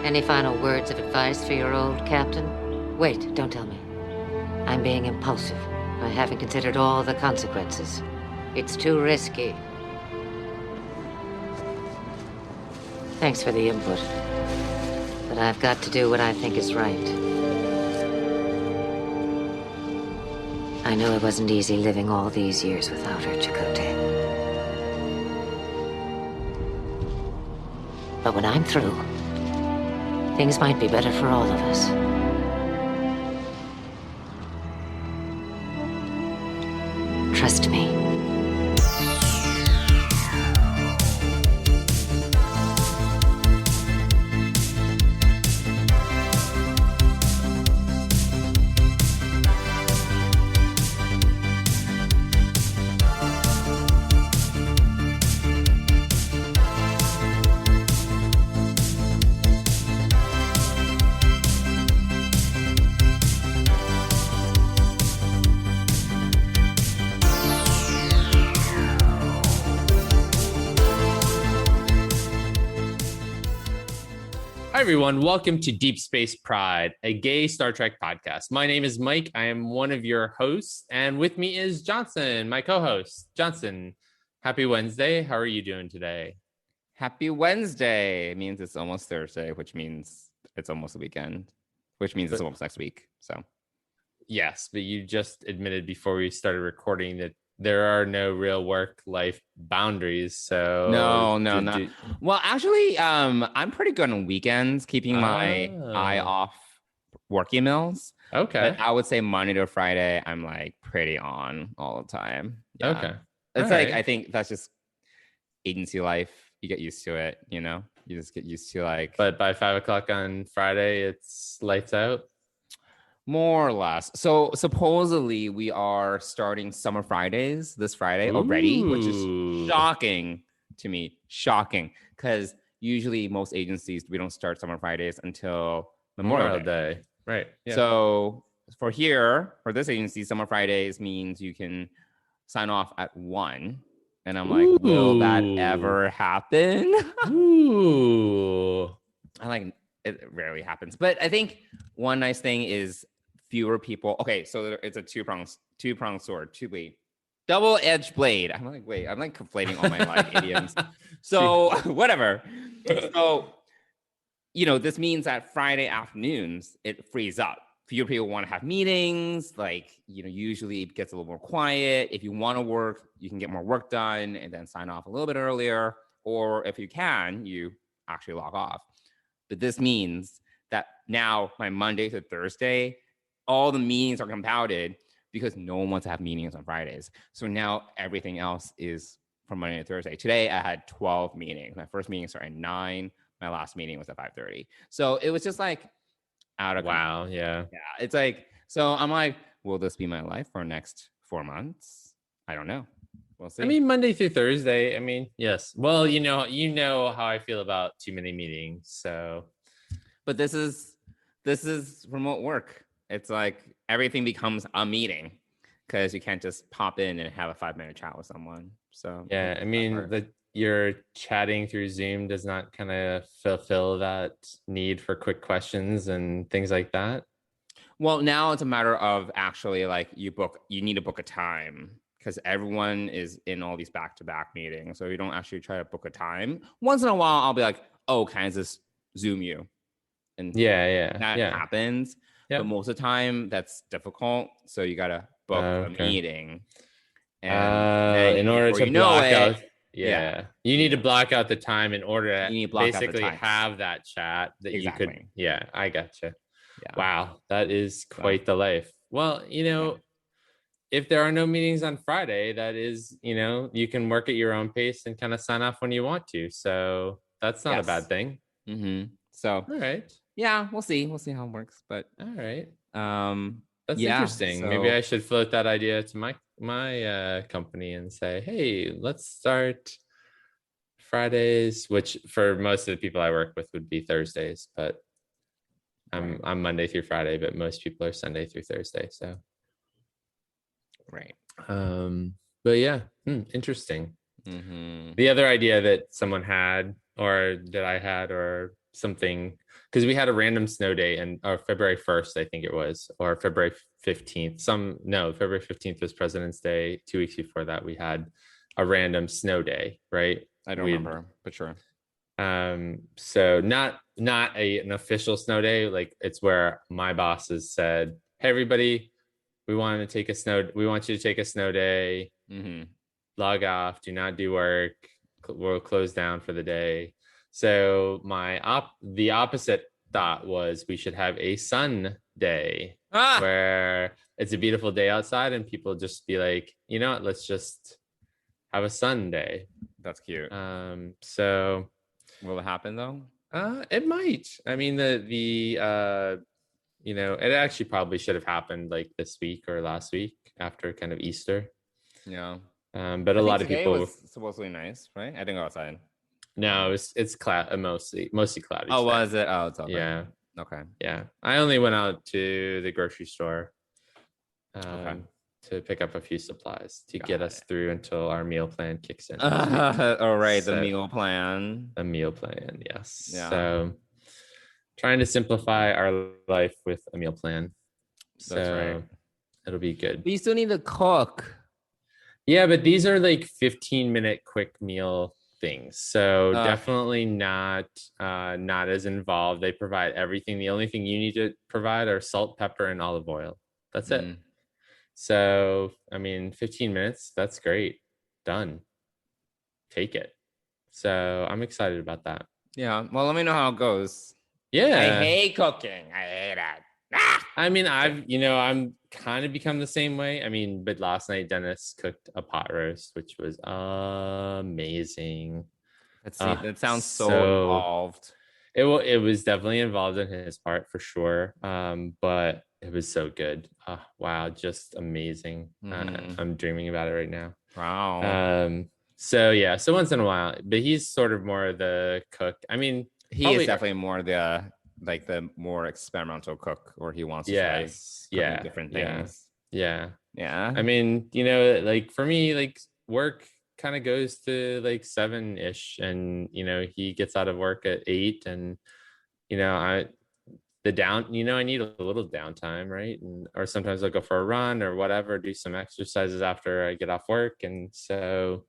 Any final words of advice for your old captain? Wait, don't tell me. I'm being impulsive. I haven't considered all the consequences. It's too risky. Thanks for the input. But I've got to do what I think is right. I know it wasn't easy living all these years without her, Chakotay. But when I'm through, things might be better for all of us. Trust me. Hi, everyone. Welcome to Deep Space Pride, a gay Star Trek podcast. My name is Mike. I am one of your hosts, and with me is Johnson, my co-host. Johnson, happy Wednesday. How are you doing today? Happy Wednesday. It means it's almost Thursday, which means it's almost the weekend, which means it's almost next week. So, yes, but you just admitted before we started recording that there are no real work-life boundaries. So no. Well, actually, I'm pretty good on weekends, keeping my eye off work emails. Okay. But I would say Monday to Friday, I'm like pretty on all the time. Yeah. Okay. It's all like, right. I think that's just agency life. You get used to it, you know? You just get used to like... But by 5 o'clock on Friday, it's lights out? More or less. So supposedly we are starting Summer Fridays this Friday already, which is shocking to me. Shocking. Because usually most agencies, we don't start Summer Fridays until Memorial Day. Right. Yeah. So for this agency, Summer Fridays means you can sign off at 1. And I'm like, will that ever happen? Ooh. I like it rarely happens. But I think one nice thing is fewer people. Okay, so it's a two-pronged sword, double-edged blade. I'm like conflating all my like idioms. So whatever. So, this means that Friday afternoons, it frees up. Fewer people want to have meetings. Like, usually it gets a little more quiet. If you want to work, you can get more work done and then sign off a little bit earlier. Or if you can, you actually log off. But this means that now my Monday to Thursday, all the meetings are compounded because no one wants to have meetings on Fridays. So now everything else is from Monday to Thursday. Today, I had 12 meetings. My first meeting started at 9. My last meeting was at 5:30. So it was just like out of wow. Yeah. Yeah. It's like, so I'm like, will this be my life for the next 4 months? I don't know. We'll see. I mean, Monday through Thursday. I mean, yes. Well, you know how I feel about too many meetings. So, but this is remote work. It's like everything becomes a meeting because you can't just pop in and have a 5-minute chat with someone. So yeah, I mean your chatting through Zoom does not kind of fulfill that need for quick questions and things like that. Well, now it's a matter of actually like you need to book a time because everyone is in all these back-to-back meetings. So you don't actually try to book a time. Once in a while, I'll be like, oh, can I just Zoom you? And that happens. Yep. But most of the time, that's difficult. So you got to book a meeting. And in order to block out... Yeah. You need to block out the time in order to basically have that chat that you could... Yeah, I gotcha. Yeah. Wow, that is quite the life. Well, if there are no meetings on Friday, that is, you can work at your own pace and kind of sign off when you want to. So that's not a bad thing. Mm-hmm. So, all right. Yeah, we'll see. We'll see how it works. But all right. That's interesting. So... Maybe I should float that idea to my company and say, hey, let's start Fridays, which for most of the people I work with would be Thursdays, but I'm Monday through Friday, but most people are Sunday through Thursday. So right. But yeah, interesting. Mm-hmm. The other idea that someone had, or that I had, or something because we had a random snow day and February 1st, I think it was, or February 15th. February 15th was President's Day. 2 weeks before that, we had a random snow day, right? I don't remember, but sure. So not an official snow day. Like it's where my bosses said, "Hey, everybody, we want you to take a snow day. Log off. Do not do work. We'll close down for the day." So the opposite thought was we should have a sun day where it's a beautiful day outside and people just be like, you know what, let's just have a sun day. That's cute. So will it happen though? It might. I mean, it actually probably should have happened like this week or last week after kind of Easter. Yeah. But a lot of people was supposedly nice, right? I didn't go outside. No, it's mostly cloudy. Oh, was it? Oh, it's okay. Yeah. Okay. Yeah. I only went out to the grocery store to pick up a few supplies to get us through until our meal plan kicks in. All right, the meal plan. The meal plan, yes. Yeah. So trying to simplify our life with a meal plan. That's right. It'll be good. But you still need to cook. Yeah, but these are like 15-minute quick meal things. So definitely not as involved. They provide everything. The only thing you need to provide are salt, pepper, and olive oil. That's it. So, I mean, 15 minutes, that's great. Done. Take it. So I'm excited about that. Yeah. Well, let me know how it goes. Yeah. I hate cooking. I hate it. I mean, I'm kind of become the same way. I mean, but last night Dennis cooked a pot roast, which was amazing. That sounds so involved. It was definitely involved in his part for sure. But it was so good. Wow, just amazing. I'm dreaming about it right now. Wow. So once in a while, but he's sort of more the cook. I mean, he is definitely more the more experimental cook, or he wants to try different things. Yeah. I mean, like for me, like work kind of goes to like 7-ish, and he gets out of work at 8, and I need a little downtime, right? Or sometimes I'll go for a run or whatever, do some exercises after I get off work. And so,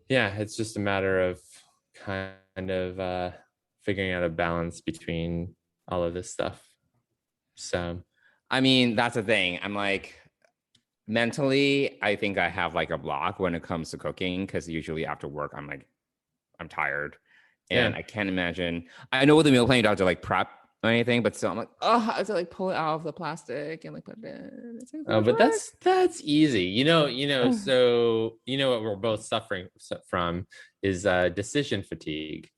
yeah, it's just a matter of kind of figuring out a balance between all of this stuff. So, I mean, that's the thing. I'm like, mentally, I think I have like a block when it comes to cooking, because usually after work, I'm tired. And I can't imagine. I know with the meal plan, you don't have to like prep or anything, but still I'm like, I have to like pull it out of the plastic and like put it in. But that's easy. So what we're both suffering from is decision fatigue.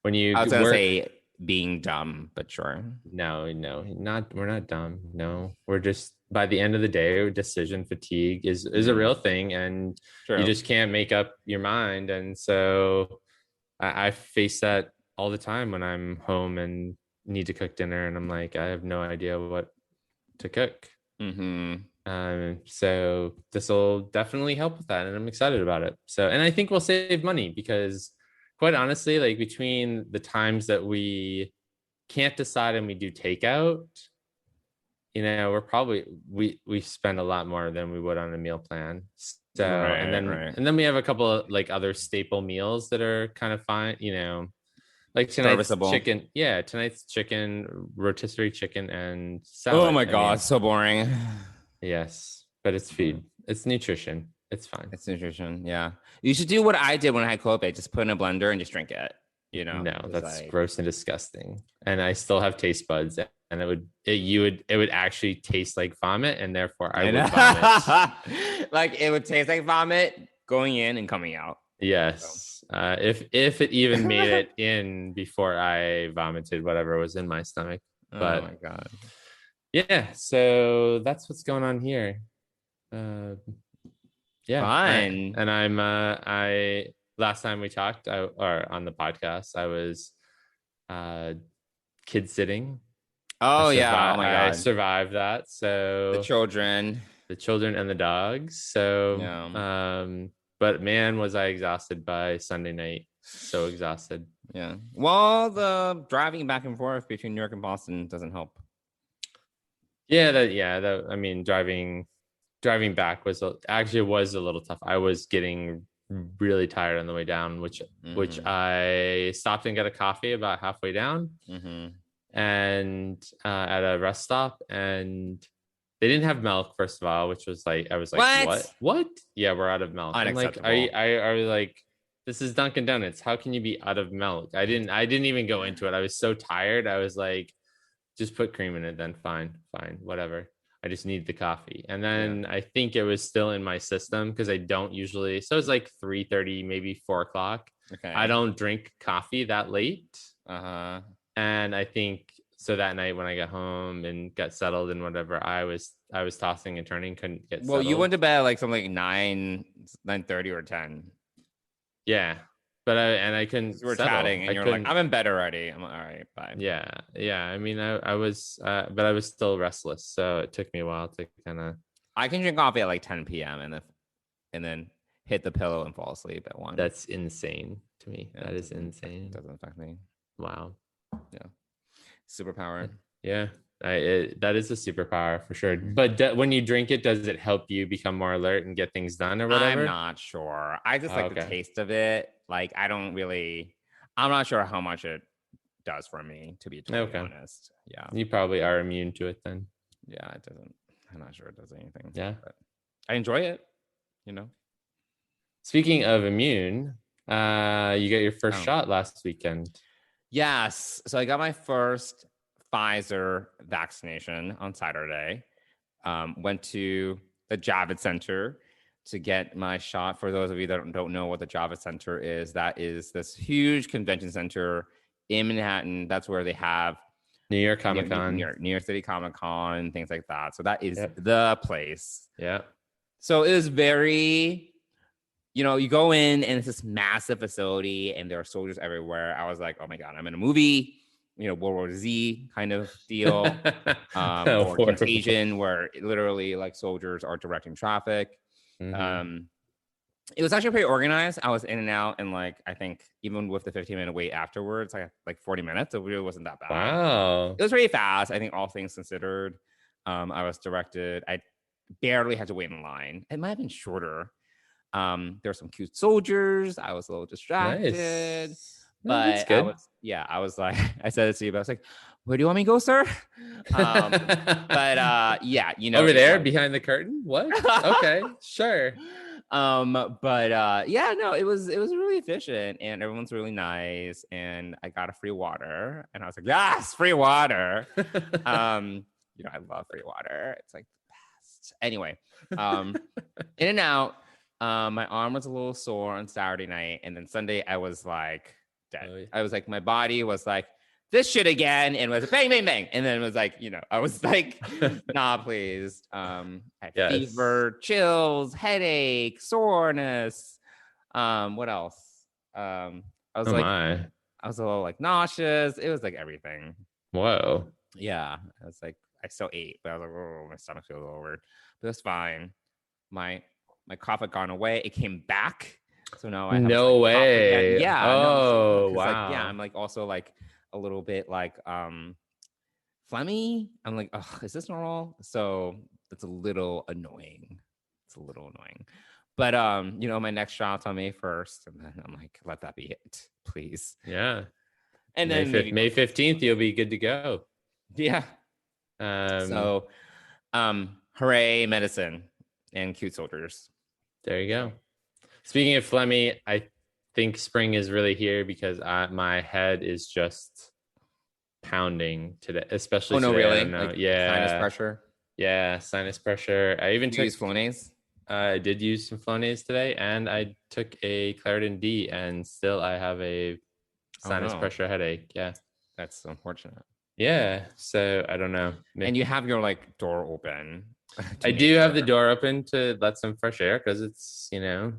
When you I was gonna say being dumb, but sure. No, we're not dumb. No, we're just, by the end of the day, decision fatigue is a real thing, and you just can't make up your mind. And so I face that all the time when I'm home and need to cook dinner, and I'm like, I have no idea what to cook. So this will definitely help with that, and I'm excited about it. So, and I think we'll save money, because quite honestly, like between the times that we can't decide and we do takeout, we're probably we spend a lot more than we would on a meal plan. So and then we have a couple of like other staple meals that are kind of fine, like tonight's chicken. Yeah, tonight's chicken, rotisserie chicken, and salad. Oh my God, so boring. Yes, but it's food. It's nutrition. It's fine. It's nutrition. Yeah. You should do what I did when I had COVID. Just put in a blender and just drink it. No, that's gross and disgusting. And I still have taste buds, and it would actually taste like vomit, and therefore I would vomit. Like it would taste like vomit going in and coming out. Yes. So. If it even made it in before I vomited whatever was in my stomach. But, oh my God. Yeah. So that's what's going on here. Yeah. Fine. And I'm last time we talked or on the podcast, I was kid sitting. Oh yeah. Oh my God. I survived that. So the children and the dogs. So but man, was I exhausted by Sunday night. So exhausted. Yeah. Well, the driving back and forth between New York and Boston doesn't help. Yeah, I mean, driving back was a little tough. I was getting really tired on the way down, which I stopped and got a coffee about halfway down, and at a rest stop, and they didn't have milk, first of all, which was like, I was like, what? Yeah, we're out of milk. Unacceptable. I'm like, I was like, this is Dunkin' Donuts. How can you be out of milk? I didn't even go into it. I was so tired. I was like, just put cream in it, then fine, whatever. I just need the coffee. And then I think it was still in my system because I don't usually. So it's like 3:30, maybe 4 o'clock. Okay. I don't drink coffee that late. And I think so that night when I got home and got settled and whatever, I was tossing and turning, couldn't get settled. Well, you went to bed like something like 9:30 or 10. Yeah. But I couldn't. We were chatting, and you're like, "I'm in bed already." I'm like, "All right, bye." Yeah. I mean, I was, but I was still restless, so it took me a while to kind of. I can drink coffee at like 10 p.m. and then hit the pillow and fall asleep at 1. That's insane to me. That is insane. It doesn't affect me. Wow. Yeah. Superpower. Yeah. That is a superpower for sure. But when you drink it, does it help you become more alert and get things done or whatever? I'm not sure. I just like the taste of it. Like, I'm not sure how much it does for me, to be totally honest. Yeah. You probably are immune to it then. Yeah, it doesn't. I'm not sure it does anything. Yeah. But I enjoy it, Speaking of immune, you got your first shot last weekend. Yes. So I got my first Pfizer vaccination on Saturday. Went to the Javits Center to get my shot. For those of you that don't know what the Javits Center is, that is this huge convention center in Manhattan. That's where they have New York Comic Con, New York City Comic Con, things like that. So that is the place. Yeah. So it is very, you go in and it's this massive facility and there are soldiers everywhere. I was like, oh my God, I'm in a movie. World War Z kind of deal, or Contagion, where literally like soldiers are directing traffic. It was actually pretty organized. I was in and out, and like I think even with the 15-minute wait afterwards, like 40 minutes, it really wasn't that bad. Wow, it was pretty fast. I think all things considered, I was directed. I barely had to wait in line. It might have been shorter. There were some cute soldiers. I was a little distracted. Nice. But I was like, I said it to you, but I was like, where do you want me to go, sir? Over there behind the curtain. What? Okay, sure. It was really efficient and everyone's really nice. And I got a free water and I was like, yes, free water. I love free water. It's like the best. Anyway, in and out. My arm was a little sore on Saturday night, and then Sunday I was like dead. Oh, yeah. I was like, my body was like, this shit again, and was bang, bang, bang. And then it was like, I was like, nah, please. I had fever, chills, headache, soreness. What else? I was I was a little like nauseous. It was like everything. Whoa. Yeah. I was like, I still ate, but I was like, oh, my stomach feels a little weird. But it's fine. My cough had gone away. It came back. So now I have no way. Yeah. Oh, wow. Like, I'm like also like a little bit like phlegmy. I'm like, oh, is this normal? So it's a little annoying. But my next shot's on May 1st. And then I'm like, let that be it, please. Yeah. And then May 15th, you'll be good to go. Yeah. Hooray, medicine and cute soldiers. There you go. Speaking of phlegmy, I think spring is really here because my head is just pounding today, especially today. Really? Like sinus pressure? Yeah, sinus pressure. I even took Flonase? I did use some Flonase today, and I took a Claritin D, and still I have a sinus pressure headache. Yeah. That's unfortunate. Yeah, so I don't know. And you have your door open. I do have the door open to let some fresh air because it's I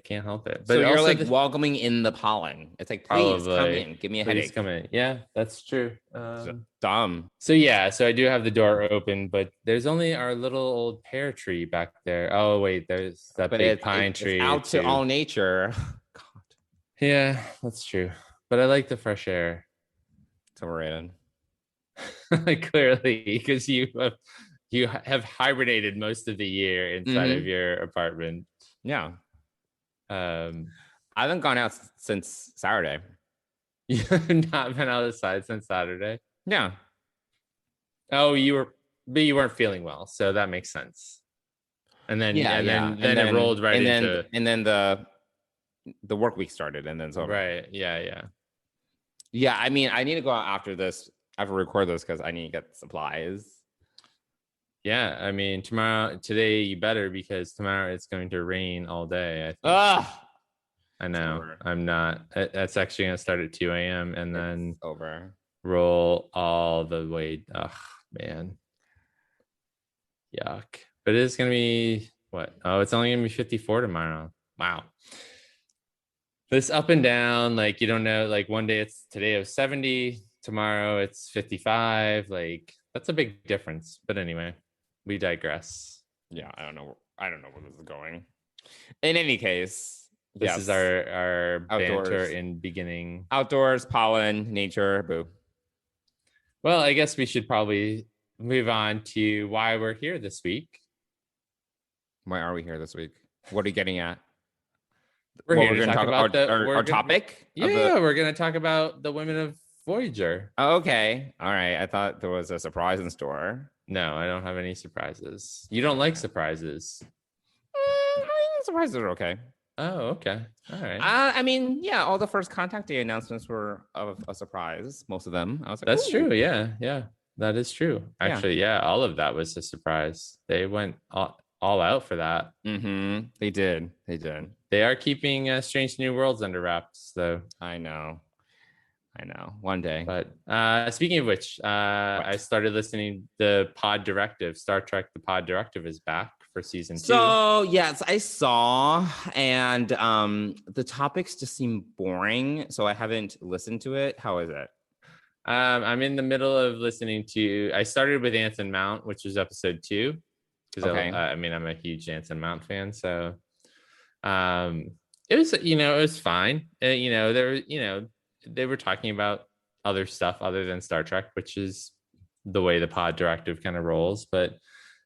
can't help it. But so you're like welcoming in the pollen. It's like, please come in, give me a headache. Come in. Yeah, that's true. Dumb. So I do have the door open, but there's only our little old pear tree back there. Oh wait, there's that big pine tree. It's out to all nature. Yeah, that's true. But I like the fresh air. It's overrated. Clearly, because you have hibernated most of the year inside of your apartment. Yeah. I haven't gone out since Saturday. You have not been outside since Saturday? Yeah. Oh, but you weren't feeling well, so that makes sense. And then then it rolled right into and then the work week started, and then so right. Yeah. I mean, I need to go out after this. I have to record this because I need to get supplies. Yeah, I mean, today you better, because tomorrow it's going to rain all day. I know. I'm not. That's actually going to start at 2 a.m. and then over. Roll all the way. Oh, man. Yuck. But it's going to be what? Oh, it's only going to be 54 tomorrow. Wow. This up and down, like, you don't know, like one day today it was 70, tomorrow it's 55. Like, that's a big difference. But anyway, we digress. Yeah, I don't know where this is going. In any case, this is our banter in beginning. Outdoors, pollen, nature, boo. Well, I guess we should probably move on to why we're here this week. Why are we here this week? What are you getting at? We're going to talk about our topic. We're going to talk about the Women of Voyager. Oh, okay. All right. I thought there was a surprise in store. No, I don't have any surprises. You don't like surprises? I think surprises are okay. Oh, okay. All right. I mean, yeah, all the first contact day announcements were of a surprise. Most of them. I was like, that's true. Yeah. That is true. Actually, yeah, all of that was a surprise. They went all out for that. Mm-hmm. They did. They are keeping Strange New Worlds under wraps, though. I know. One day. But speaking of which, I started listening the Pod Directive. Star Trek: The Pod Directive is back for season 2. So yes, I saw, and the topics just seem boring, so I haven't listened to it. How is it? I'm in the middle of listening to. I started with Anson Mount, which was episode 2. Because I mean, I'm a huge Anson Mount fan, so it was fine. They were talking about other stuff other than Star Trek, which is the way the Pod Directive kind of rolls. But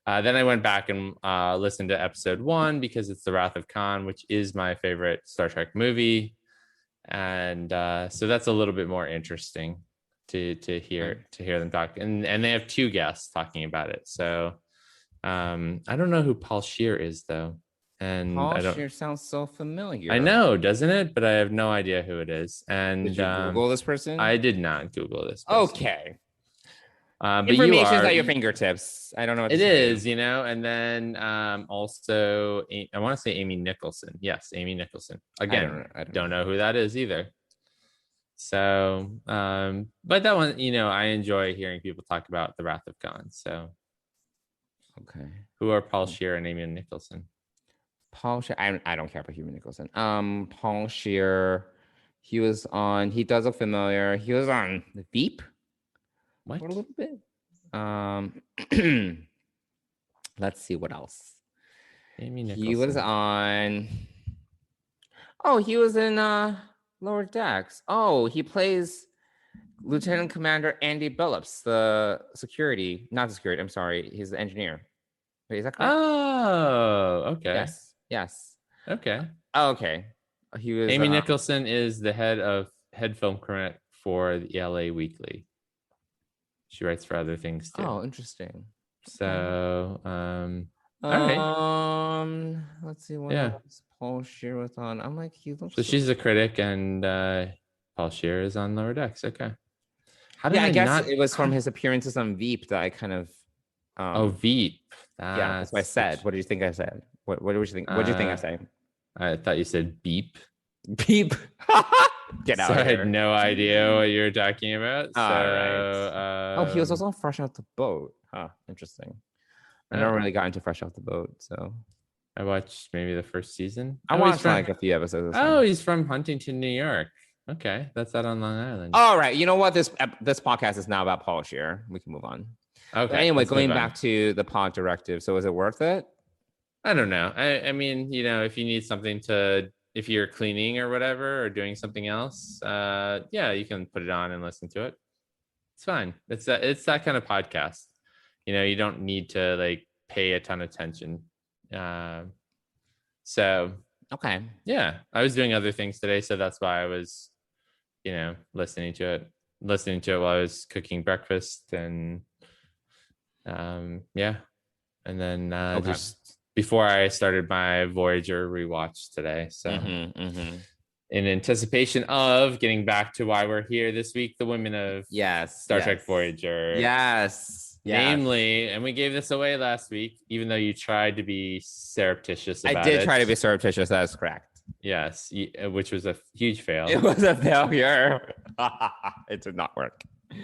then I went back and listened to episode 1 because it's The Wrath of Khan, which is my favorite Star Trek movie, and so that's a little bit more interesting to hear them talk. And they have 2 guests talking about it, so. I don't know who Paul Scheer is, though. And Paul Scheer sounds so familiar. I know, doesn't it? But I have no idea who it is. And did you Google this person? I did not Google this person. Okay. But information's at your fingertips. I don't know what it is, And then also, I want to say Amy Nicholson. Yes, Amy Nicholson. Again, I don't know who that is either. So, but that one, I enjoy hearing people talk about The Wrath of Khan. So. Okay. Who are Paul Scheer and Amy Nicholson? Paul Scheer. I don't care about Amy Nicholson. Paul Scheer. He does look familiar. He was on the Veep. What? For a little bit. Let's see what else. Amy Nicholson. He was on. Oh, he was in Lower Decks. Oh, he plays Lieutenant Commander Andy Billups, not the security. I'm sorry. He's the engineer. Wait, is that correct? Oh, okay. Yes. Okay. Okay. He was. Amy Nicholson is the head film critic for the LA Weekly. She writes for other things too. Oh, interesting. So, all right. Let's see what else Paul Scheer was on. I'm like, he looks. So she's a critic, and Paul Scheer is on Lower Decks. Okay. I guess it was from his appearances on Veep that I kind of. Veep. That's what I said. What did you think I said? What did you think? What did you think I said? I thought you said beep. Beep. Get out! So I had no idea what you were talking about. Right. He was also Fresh Out the Boat. Huh. Interesting. I never really got into Fresh Out the Boat, so I watched maybe the first season. I watched like a few episodes. He's from Huntington, New York. Okay, that's out on Long Island. All right. You know what? This podcast is now about Paul Scheer. We can move on. Okay. But anyway, going back to the Pod Directive. So is it worth it? I don't know. I mean, if you need something to, if you're cleaning or whatever or doing something else, you can put it on and listen to it. It's fine. It's that kind of podcast. You don't need to like pay a ton of attention. So okay. Yeah, I was doing other things today, so that's why I was, listening to it while I was cooking breakfast, and and then just before I started my Voyager rewatch today. So in anticipation of getting back to why we're here this week, the Women of Star Trek Voyager. Yes. Namely, and we gave this away last week, even though you tried to be surreptitious about it. I did try to be surreptitious. That is correct. Yes, which was a huge fail. It was a failure. It did not work.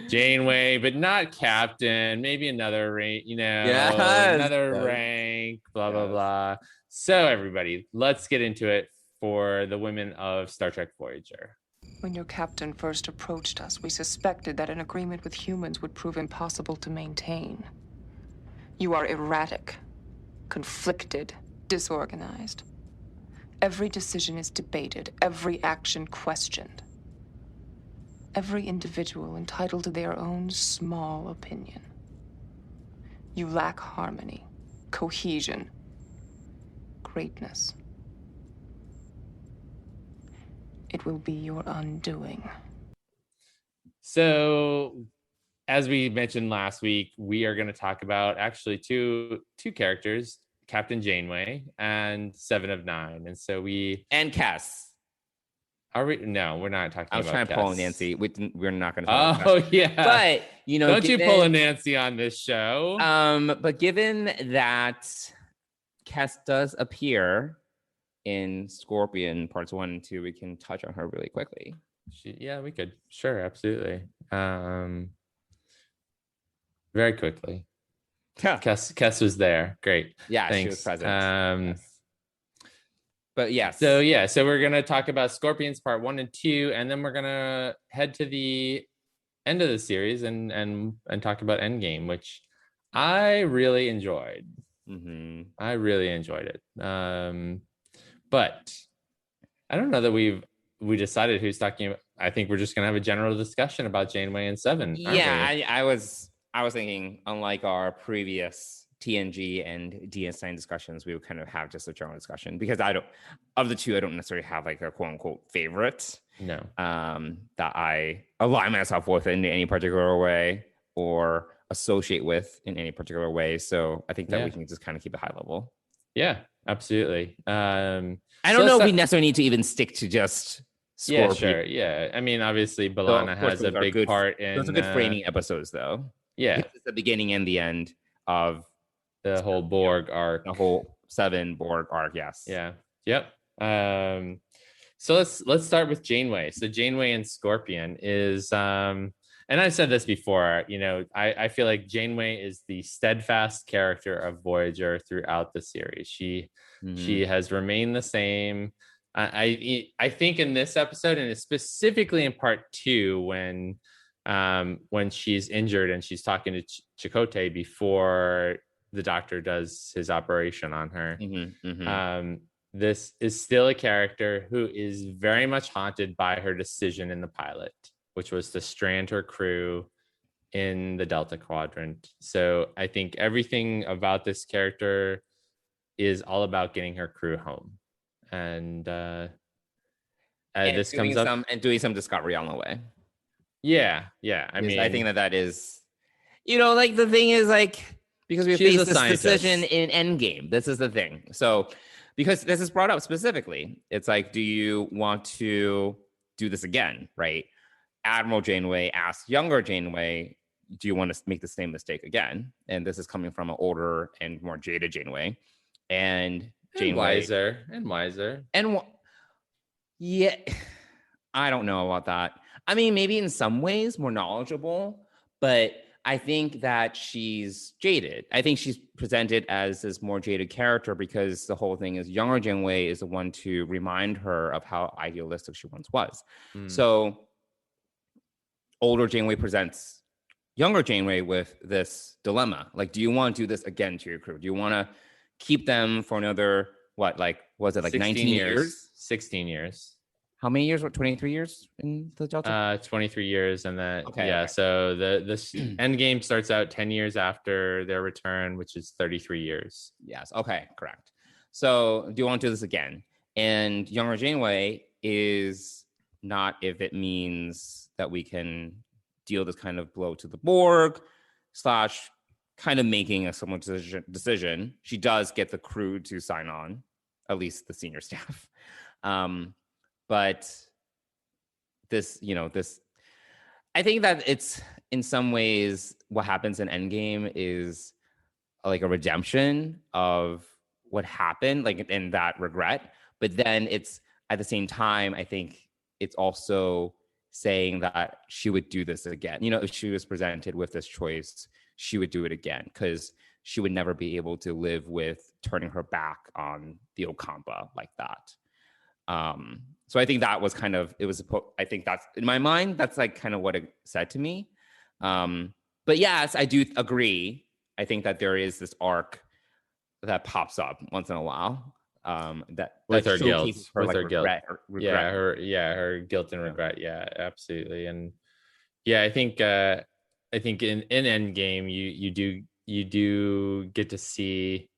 Janeway, but not Captain. Maybe another rank, another rank, blah, blah, blah. So everybody, let's get into it for the Women of Star Trek Voyager. When your captain first approached us, we suspected that an agreement with humans would prove impossible to maintain. You are erratic, conflicted, disorganized. Every decision is debated, every action questioned. Every individual entitled to their own small opinion. You lack harmony, cohesion, greatness. It will be your undoing. So, as we mentioned last week, we are going to talk about actually two characters, Captain Janeway and 7 of 9. And so and Cass. Are we? No, we're not talking about Cass. I was trying to pull a Nancy. We're not going to talk about Cass. Yeah. But, don't you pull a Nancy on this show. But given that Cass does appear in Scorpion parts 1 and 2, we can touch on her really quickly. We could. Sure, absolutely. Very quickly. Cass was there. Great. Yeah, thanks. She was present. But yes. So we're gonna talk about Scorpions part 1 and 2, and then we're gonna head to the end of the series and talk about Endgame, which I really enjoyed. I really enjoyed it. But I don't know that we decided who's talking about. I think we're just gonna have a general discussion about Janeway and 7. Yeah, I was thinking, unlike our previous TNG and DS9 discussions, we would kind of have just a general discussion, because of the two, I don't necessarily have like a quote unquote favorite. No. That I align myself with in any particular way or associate with in any particular way. So I think that we can just kind of keep it high level. Yeah, absolutely. I don't know if we necessarily need to even stick to just Scorpion. Yeah, sure. Yeah. I mean, obviously, B'Elanna has a big part in... Those are good framing episodes, though. Yeah. It's the beginning and the end of... the whole Borg arc. The whole 7 Borg arc, yes. Yeah. Yep. So let's start with Janeway. So Janeway and Scorpion is... and I've said this before, I feel like Janeway is the steadfast character of Voyager throughout the series. She has remained the same. I think in this episode, and specifically in part 2, when she's injured and she's talking to Chakotay before the doctor does his operation on her, this is still a character who is very much haunted by her decision in the pilot, which was to strand her crew in the Delta Quadrant. So I think everything about this character is all about getting her crew home. And this comes up... and doing some discovery on the way. Yeah. I think that is, like the thing is, like, because we faced this decision in Endgame. This is the thing. So because this is brought up specifically, it's like, do you want to do this again, right? Admiral Janeway asked younger Janeway, do you want to make the same mistake again? And this is coming from an older and more jaded Janeway. And Janeway... wiser. Yeah, I don't know about that. I mean, maybe in some ways more knowledgeable, but I think that she's jaded. I think she's presented as this more jaded character because the whole thing is younger Janeway is the one to remind her of how idealistic she once was. So older Janeway presents younger Janeway with this dilemma. Like, do you want to do this again to your crew? Do you want to keep them for another, was it like 19 years? 16 years. How many years? What, 23 years in the Delta? 23 years, and then okay. So this Endgame starts out 10 years after their return, which is 33 years. Yes. Okay. Correct. So do you want to do this again? And younger Janeway is not if it means that we can deal this kind of blow to the Borg / kind of making a similar decision. She does get the crew to sign on, at least the senior staff. But this, I think that it's in some ways what happens in Endgame is like a redemption of what happened, like in that regret. But then it's at the same time, I think it's also saying that she would do this again. If she was presented with this choice, she would do it again because she would never be able to live with turning her back on the Ocampa like that. So I think that was I think that's in my mind, that's like kind of what it said to me. But yes, I do agree. I think that there is this arc that pops up once in a while. That with her guilt, with her guilt. Regret. Her guilt and regret. Yeah, absolutely. And yeah, I think in Endgame, you do get to see.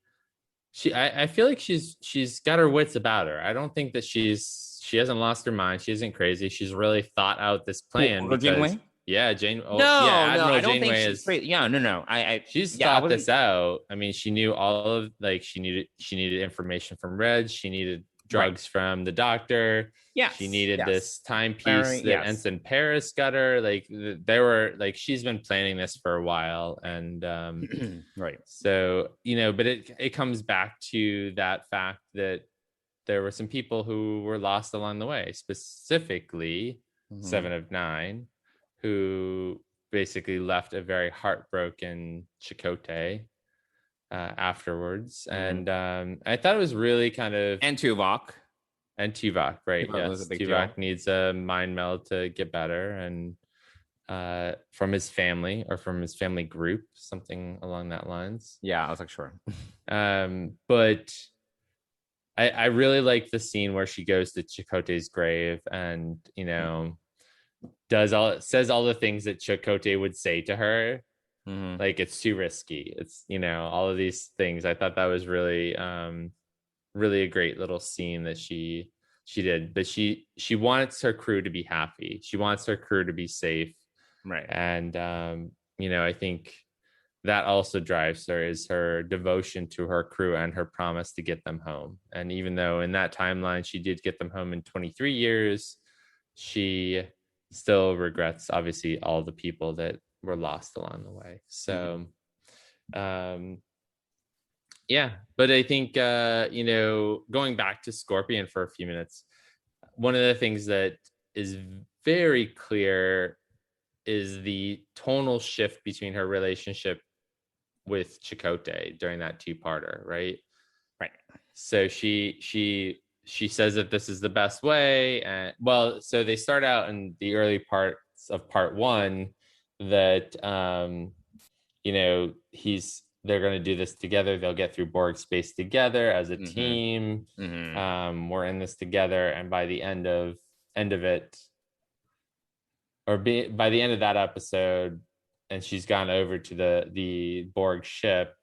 I feel like she's got her wits about her. I don't think that she hasn't lost her mind. She isn't crazy. She's really thought out this plan. Janeway? Yeah, Jane. Oh, no, Admiral I don't Janeway think she's crazy. Yeah, no. She's thought this out. I mean, she knew all of she needed information from Reg. She needed drugs from the doctor. Yeah, she needed this timepiece that Ensign Paris got her. Like they were like she's been planning this for a while, and right. So but it comes back to that fact that there were some people who were lost along the way, specifically 7 of 9. Who basically left a very heartbroken Chakotay afterwards. And I thought it was really kind of... And Tuvok, right? Yes, Tuvok needs a mind meld to get better. And from his family or from his family group, something along that lines. Yeah, I was like, sure. But I really like the scene where she goes to Chakotay's grave and, says all the things that Chakotay would say to her. Like it's too risky. It's, all of these things. I thought that was really, really a great little scene that she did, but she wants her crew to be happy. She wants her crew to be safe. Right. And, I think that also drives her is her devotion to her crew and her promise to get them home. And even though in that timeline, she did get them home in 23 years, she still regrets obviously all the people that were lost along the way. So but I think going back to Scorpion for a few minutes, one of the things that is very clear is the tonal shift between her relationship with Chakotay during that 2-parter, right? So she says that this is the best way. And so they start out in the early parts of part 1 that, they're going to do this together. They'll get through Borg space together as a team. We're in this together. And by the end of it, by the end of that episode, and she's gone over to the Borg ship,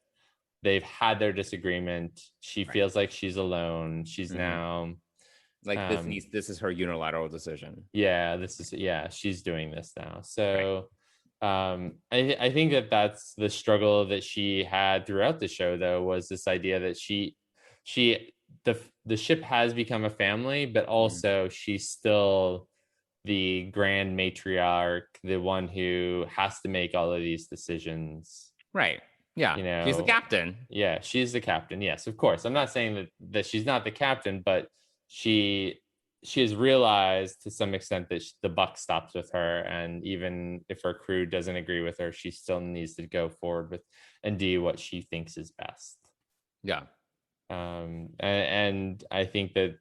they've had their disagreement. She feels like she's alone. She's now like this is her unilateral decision. Yeah, she's doing this now. So I think that's the struggle that she had throughout the show, though, was this idea that the ship has become a family, but also she's still the grand matriarch, the one who has to make all of these decisions. Right. Yeah. She's the captain. Yeah, she's the captain. Yes, of course. I'm not saying that she's not the captain, but she has realized to some extent that the buck stops with her. And even if her crew doesn't agree with her, she still needs to go forward with and do what she thinks is best. Yeah. And I think that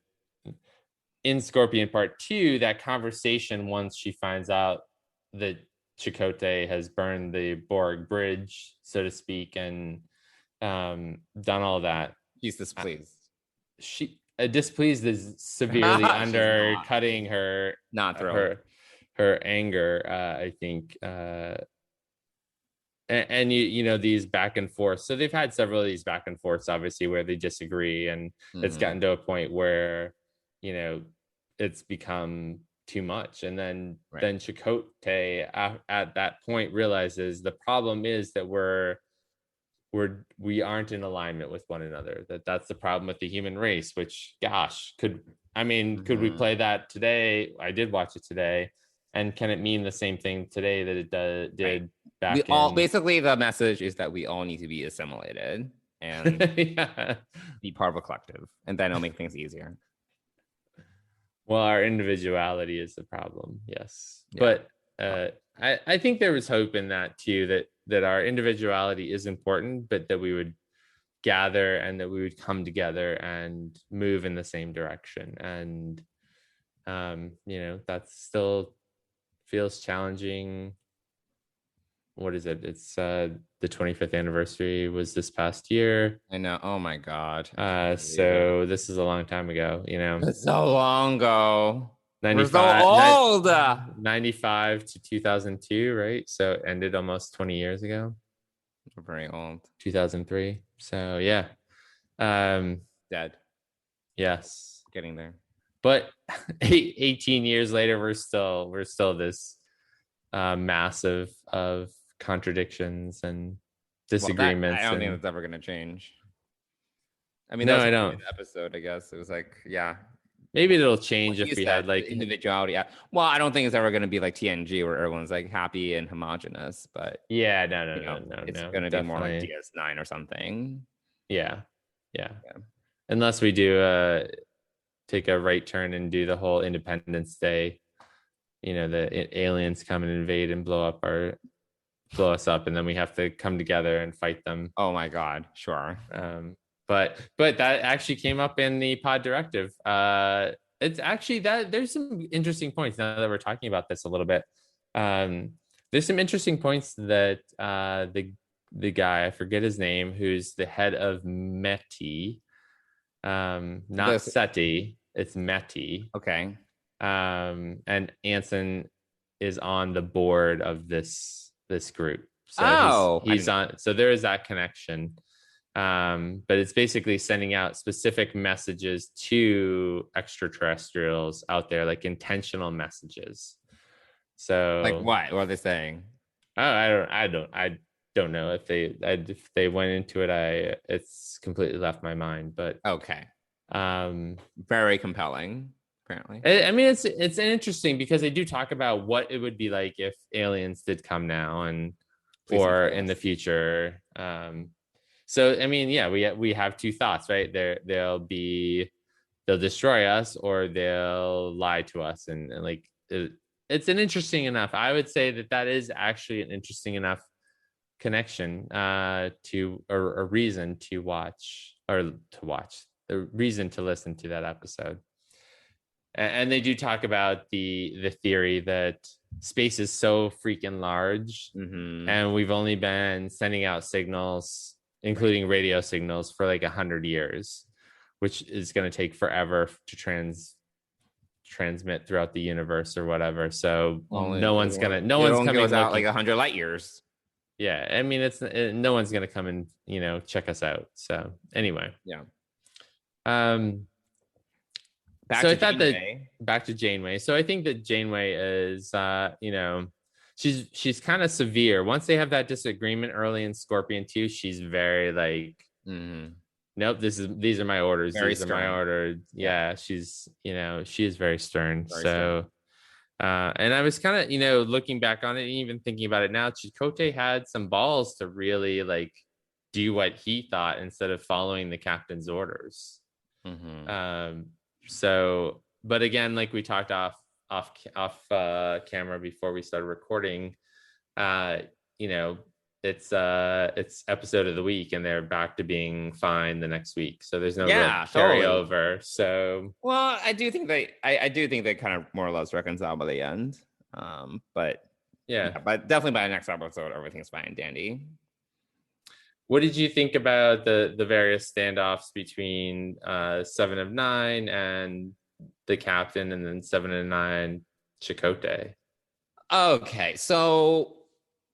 in Scorpion Part 2, that conversation, once she finds out that Chakotay has burned the Borg bridge, so to speak, and done all that, she's displeased. displeased is severely undercutting her her anger. I think. And you know, these back and forth. So they've had several of these back and forths, obviously, where they disagree, and it's gotten to a point where, you know, it's become too much. And then Chakotay at that point realizes the problem is that we aren't in alignment with one another. That's the problem with the human race. Which, gosh, could we play that today? I did watch it today. And can it mean the same thing today that it did back basically the message is that we all need to be assimilated and be part of a collective, and then it'll make things easier. Well, our individuality is the problem, yes. Yeah. But I think there was hope in that too, that our individuality is important, but that we would gather and that we would come together and move in the same direction. And you know, that's still feels challenging. What is it? It's the 25th anniversary was this past year. I know. Oh my God. So this is a long time ago, you know. It's so long ago. 95, we're so old. 95 to 2002, right? So it ended almost 20 years ago. We're very old. 2003. So yeah. Dead. Yes. Getting there. But 18 years later, we're still this mass of contradictions and disagreements. I don't think it's ever going to change. I mean, no, I don't. Episode, I guess it was like, yeah, maybe it'll change if we had like individuality. Well, I don't think it's ever going to be like TNG where everyone's like happy and homogenous. But yeah, no, it's going to be more like DS9 or something. Yeah. Unless we do take a right turn and do the whole Independence Day, you know, the aliens come and invade and blow us up, and then we have to come together and fight them. Oh my God, sure. But that actually came up in the pod directive. It's actually that there's some interesting points now that we're talking about this a little bit. There's some interesting points that the guy, I forget his name, who's the head of METI, not SETI, it's METI. Okay. And Anson is on the board of this group. So he's on. So there is that connection. But it's basically sending out specific messages to extraterrestrials out there, like intentional messages. So like what are they saying? I don't know if they went into it. It's completely left my mind, but okay. Very compelling, apparently. I mean, it's interesting because they do talk about what it would be like if aliens did come now or in the future. So I mean, yeah, we have two thoughts, right? They'll destroy us or they'll lie to us, and like it's an interesting enough. I would say that is actually an interesting enough connection to a reason to watch, the reason to listen to that episode. And they do talk about the theory that space is so freaking large, and we've only been sending out signals, including radio signals, for like 100 years, which is going to take forever to transmit throughout the universe or whatever. So no one's coming out like 100 light years. Yeah, I mean, no one's gonna come and check us out. So anyway, yeah. Back to Janeway. So I think that Janeway is, she's kind of severe. Once they have that disagreement early in Scorpion 2, she's very like, nope, these are my orders. These are my orders. Yeah, she's, she is very stern. Stern. And I was kind of, looking back on it and even thinking about it now, Chakotay had some balls to really like do what he thought instead of following the captain's orders. So, but again, like we talked off camera before we started recording, it's episode of the week and they're back to being fine the next week. So there's no real carryover. So, well, I do think they kind of more or less reconcile by the end. But definitely by the next episode, everything's fine and dandy. what did you think about the various standoffs between 7 of 9 and the captain, and then 7 of 9 Chakotay? Okay, so,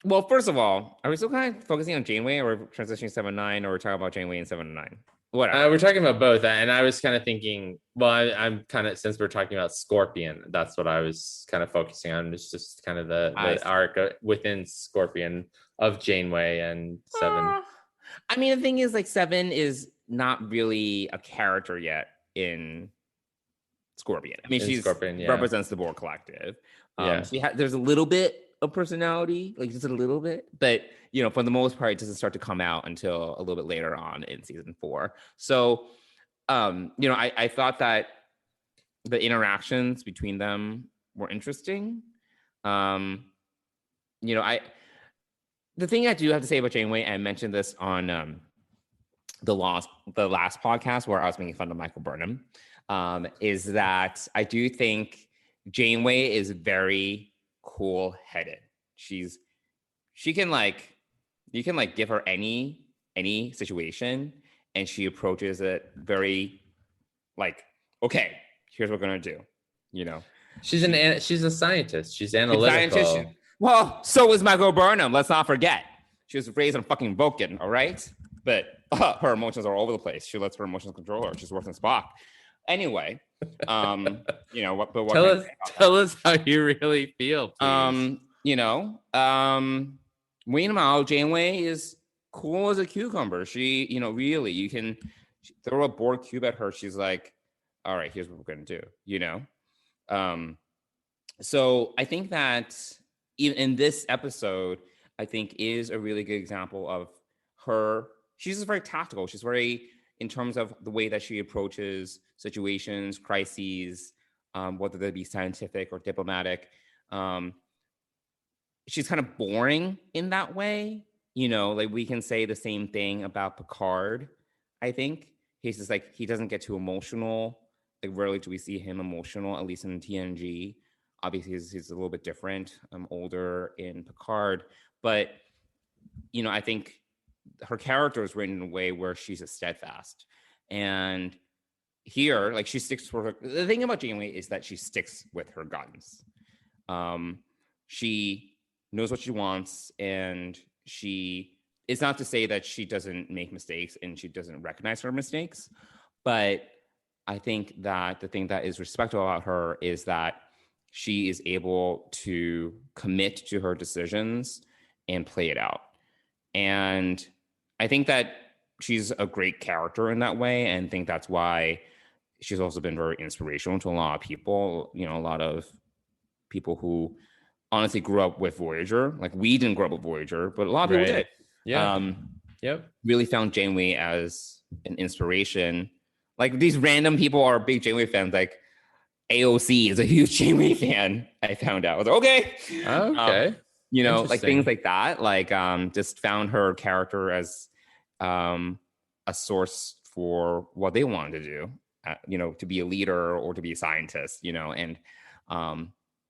well, first of all, are we still kind of focusing on Janeway, or transitioning 7-9, or we're talking about Janeway and 7-9? Whatever. We're talking about both, and I was kind of thinking, well, I'm kind of, since we're talking about Scorpion, that's what I was kind of focusing on. It's just kind of the arc within Scorpion of Janeway and 7. I mean, the thing is, like, 7 is not really a character yet in Scorpion. I mean, she represents the Borg Collective. There's a little bit of personality, like just a little bit, but for the most part, it doesn't start to come out until a little bit later on in season 4. So, I thought that the interactions between them were interesting. The thing I do have to say about Janeway, I mentioned this on the last podcast where I was making fun of Michael Burnham, is that I do think Janeway is very cool-headed. You can give her any situation, and she approaches it very like, okay, here's what we're gonna do. She's a scientist. She's analytical. Well, so is Michael Burnham. Let's not forget, she was raised on fucking Vulcan. All right, but her emotions are all over the place. She lets her emotions control her. She's worse than Spock. Anyway, tell us how you really feel, please. Meanwhile, Janeway is cool as a cucumber. She, really, you can throw a Borg cube at her. She's like, all right, here's what we're going to do, So I think that even in this episode, I think is a really good example of her. She's just very tactical. She's very, in terms of the way that she approaches situations, crises, whether they be scientific or diplomatic. She's kind of boring in that way. Like we can say the same thing about Picard, I think. He's just like, he doesn't get too emotional. Like rarely do we see him emotional, at least in TNG. Obviously, he's a little bit different, older in Picard. But, I think her character is written in a way where she's a steadfast. And here, like, she sticks for her. The thing about Janeway is that she sticks with her guns. She knows what she wants, and it's not to say that she doesn't make mistakes and she doesn't recognize her mistakes, but I think that the thing that is respectable about her is that she is able to commit to her decisions and play it out. And I think that she's a great character in that way, and think that's why she's also been very inspirational to a lot of people. A lot of people who honestly grew up with Voyager. Like, we didn't grow up with Voyager, but a lot of people did. Yeah. Really found Janeway as an inspiration. Like, these random people are big Janeway fans. Like, AOC is a huge Janeway fan, I found out. I was like, okay. Like things like that. Like, just found her character as a source for what they wanted to do, to be a leader or to be a scientist, and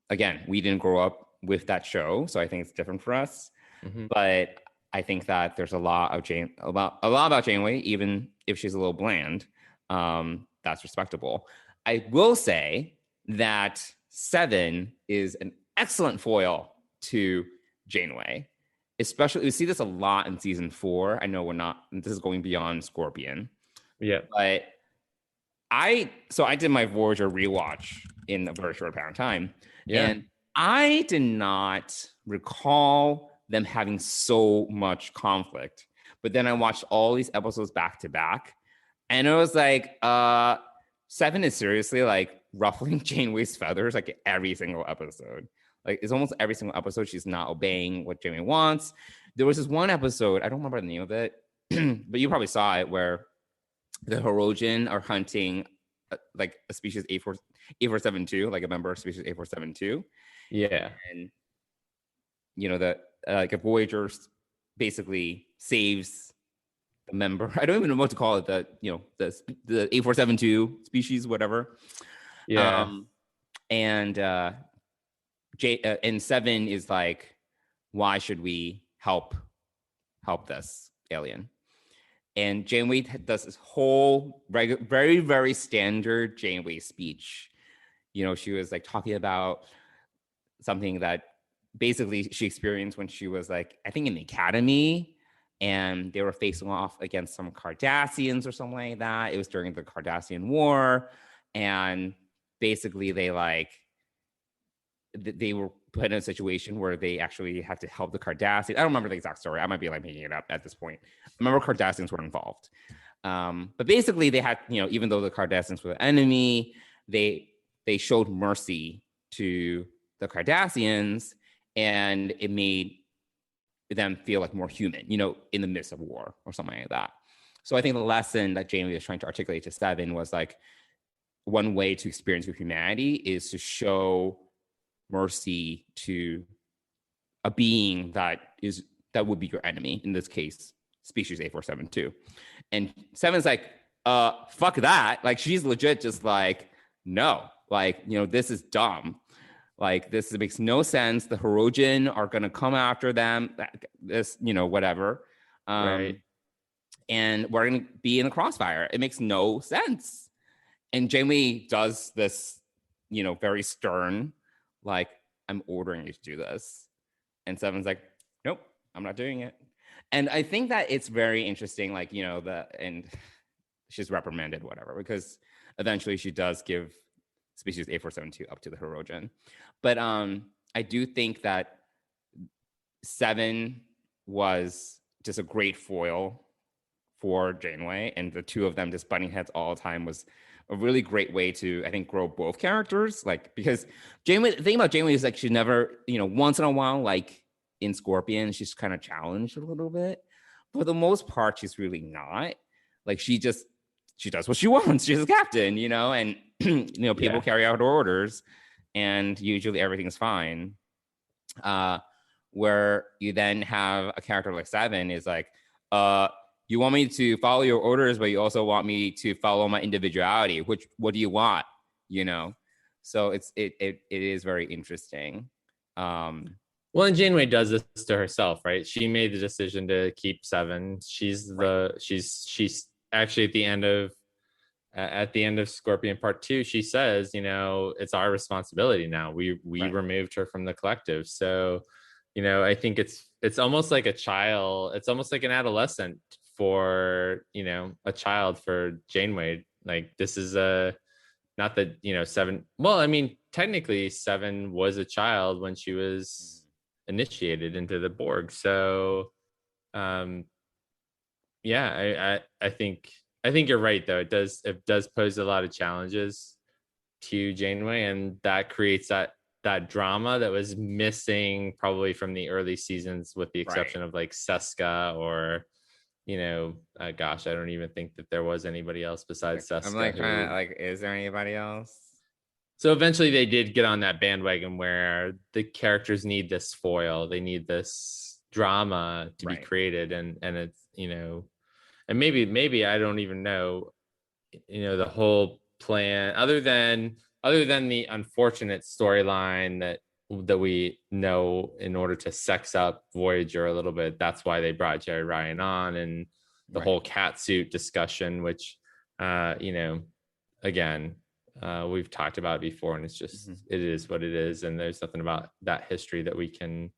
again, we didn't grow up with that show, so I think it's different for us. Mm-hmm. But I think that there's a lot about Janeway, even if she's a little bland. That's respectable. I will say that 7 is an excellent foil to Janeway. Especially, we see this a lot in season 4. I know this is going beyond Scorpion. Yeah. But I did my Voyager rewatch in a very short amount of time. Yeah. And I did not recall them having so much conflict. But then I watched all these episodes back to back. And it was like, 7 is seriously like ruffling Janeway's feathers like every single episode. Like, it's almost every single episode she's not obeying what Jamie wants. There was this one episode, I don't remember the name of it, but you probably saw it, where the Hirogen are hunting like a species A472, like a member of species A472. Yeah. And, a Voyager basically saves the member. I don't even know what to call it, the A472 species, whatever. Yeah. And 7 is like, why should we help this? alien. And Janeway does this whole very, very standard Janeway speech. You know, she was like talking about something that basically she experienced when she was like, I think in the academy, and they were facing off against some Cardassians or something like that. It was during the Cardassian War. And basically they were put in a situation where they actually had to help the Cardassians. I don't remember the exact story. I might be like making it up at this point. I remember Cardassians were involved. But basically they had, you know, even though the Cardassians were the enemy, they showed mercy to the Cardassians, and it made them feel like more human, you know, in the midst of war or something like that. So I think the lesson that Jamie was trying to articulate to Seven was like, one way to experience with humanity is to show mercy to a being that would be your enemy, in this case species 8472. And Seven's like, fuck that. Like, she's legit just like, no, like, you know, this is dumb. Like, this makes no sense. The Hirogen are gonna come after them, this, you know, whatever, right. And we're gonna be in the crossfire. It makes no sense. And Jamie does this, you know, very stern, like, I'm ordering you to do this. And Seven's like, nope, I'm not doing it. And I think that it's very interesting, like, you know, and she's reprimanded, whatever, because eventually she does give species 8472 up to the Hirogen. But I do think that Seven was just a great foil for Janeway, and the two of them just butting heads all the time was a really great way to, I think, grow both characters. Like, because Janeway, the thing about Janeway is like, she never, you know, once in a while, like in Scorpion, she's kind of challenged a little bit. For the most part, she's really not. Like, she does what she wants. She's a captain, you know, and, you know, people carry out her orders, and usually everything's fine. Where you then have a character like Seven is like, you want me to follow your orders, but you also want me to follow my individuality. What do you want? You know? So it is very interesting. Well, and Janeway does this to herself, right? She made the decision to keep Seven. She's actually at the end of Scorpion Part 2, she says, you know, it's our responsibility now. We removed her from the collective. So, you know, I think it's almost like a child. It's almost like an adolescent for, you know, a child for Janeway. Like, this is not that, you know, Seven. Well, I mean, technically Seven was a child when she was initiated into the Borg. So, yeah, I think you're right, though. It does pose a lot of challenges to Janeway, and that creates that drama that was missing probably from the early seasons, with the exception of like Seska, or, you know, gosh, I don't even think that there was anybody else besides Seska. I'm like, is there anybody else? So eventually they did get on that bandwagon where the characters need this foil. They need this drama to be created. And it's, you know, and maybe I don't even know, you know, the whole plan, other than the unfortunate storyline that we know in order to sex up Voyager a little bit. That's why they brought Jerry Ryan on, and the whole catsuit discussion, which, you know, again, we've talked about it before, and it's just, it is what it is. And there's nothing about that history that we can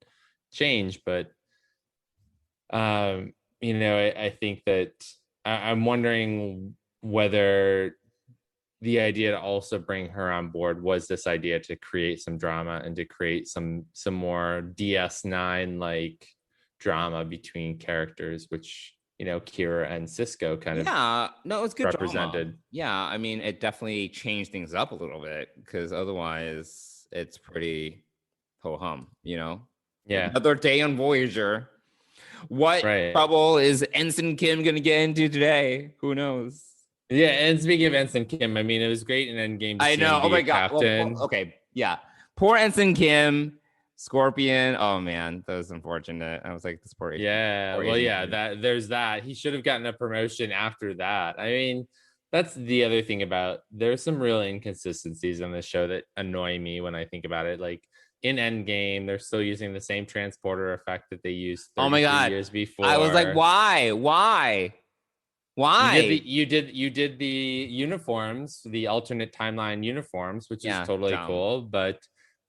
change. But, you know, I think that I'm wondering whether the idea to also bring her on board was this idea to create some drama and to create some more DS9 like drama between characters, which, you know, Kira and Cisco kind of it was good represented. Drama. Yeah, I mean, it definitely changed things up a little bit, because otherwise it's pretty ho-hum, you know? Yeah. Another day on Voyager. What trouble is Ensign Kim gonna get into today? Who knows? Yeah, and speaking of Ensign Kim, I mean, it was great in Endgame. I know. Oh my god. Well, okay, yeah. Poor Ensign Kim, Scorpion. Oh man, that was unfortunate. I was like, this poor. There's that. He should have gotten a promotion after that. I mean, that's the other thing about. There's some real inconsistencies on the show that annoy me when I think about it. Like, in Endgame, they're still using the same transporter effect that they used 33 years before. I was like, why? You did the uniforms, the alternate timeline uniforms, which is totally cool, but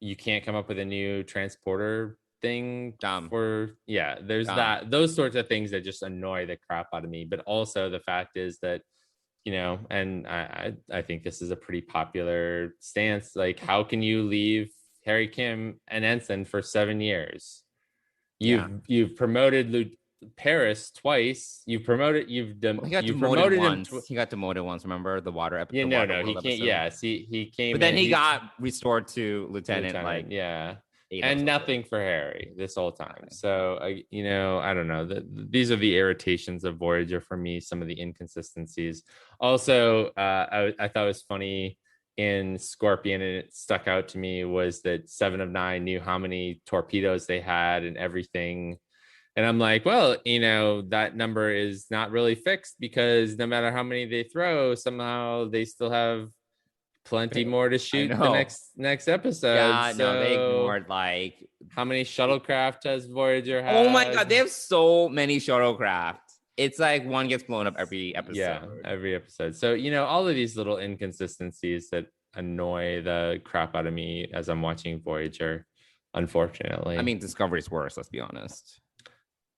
you can't come up with a new transporter thing there's those sorts of things that just annoy the crap out of me. But also the fact is that, and I think this is a pretty popular stance, like, how can you leave Harry Kim an ensign for 7 years? You've promoted Paris twice. He got demoted once. He got demoted once. Remember the water episode? He can't. Yes, he came. But then he got restored to lieutenant. And nothing for Harry this whole time. So I don't know. These are the irritations of Voyager for me. Some of the inconsistencies. Also, I thought it was funny in Scorpion, and it stuck out to me, was that 7 of 9 knew how many torpedoes they had and everything. And I'm like, well, that number is not really fixed, because no matter how many they throw, somehow they still have plenty more to shoot the next episode. Yeah, so, no, they ignored how many shuttlecraft has Voyager had? Oh my god, they have so many shuttlecraft. It's like one gets blown up every episode. Yeah, every episode. So, all of these little inconsistencies that annoy the crap out of me as I'm watching Voyager, unfortunately. I mean, Discovery's worse, let's be honest.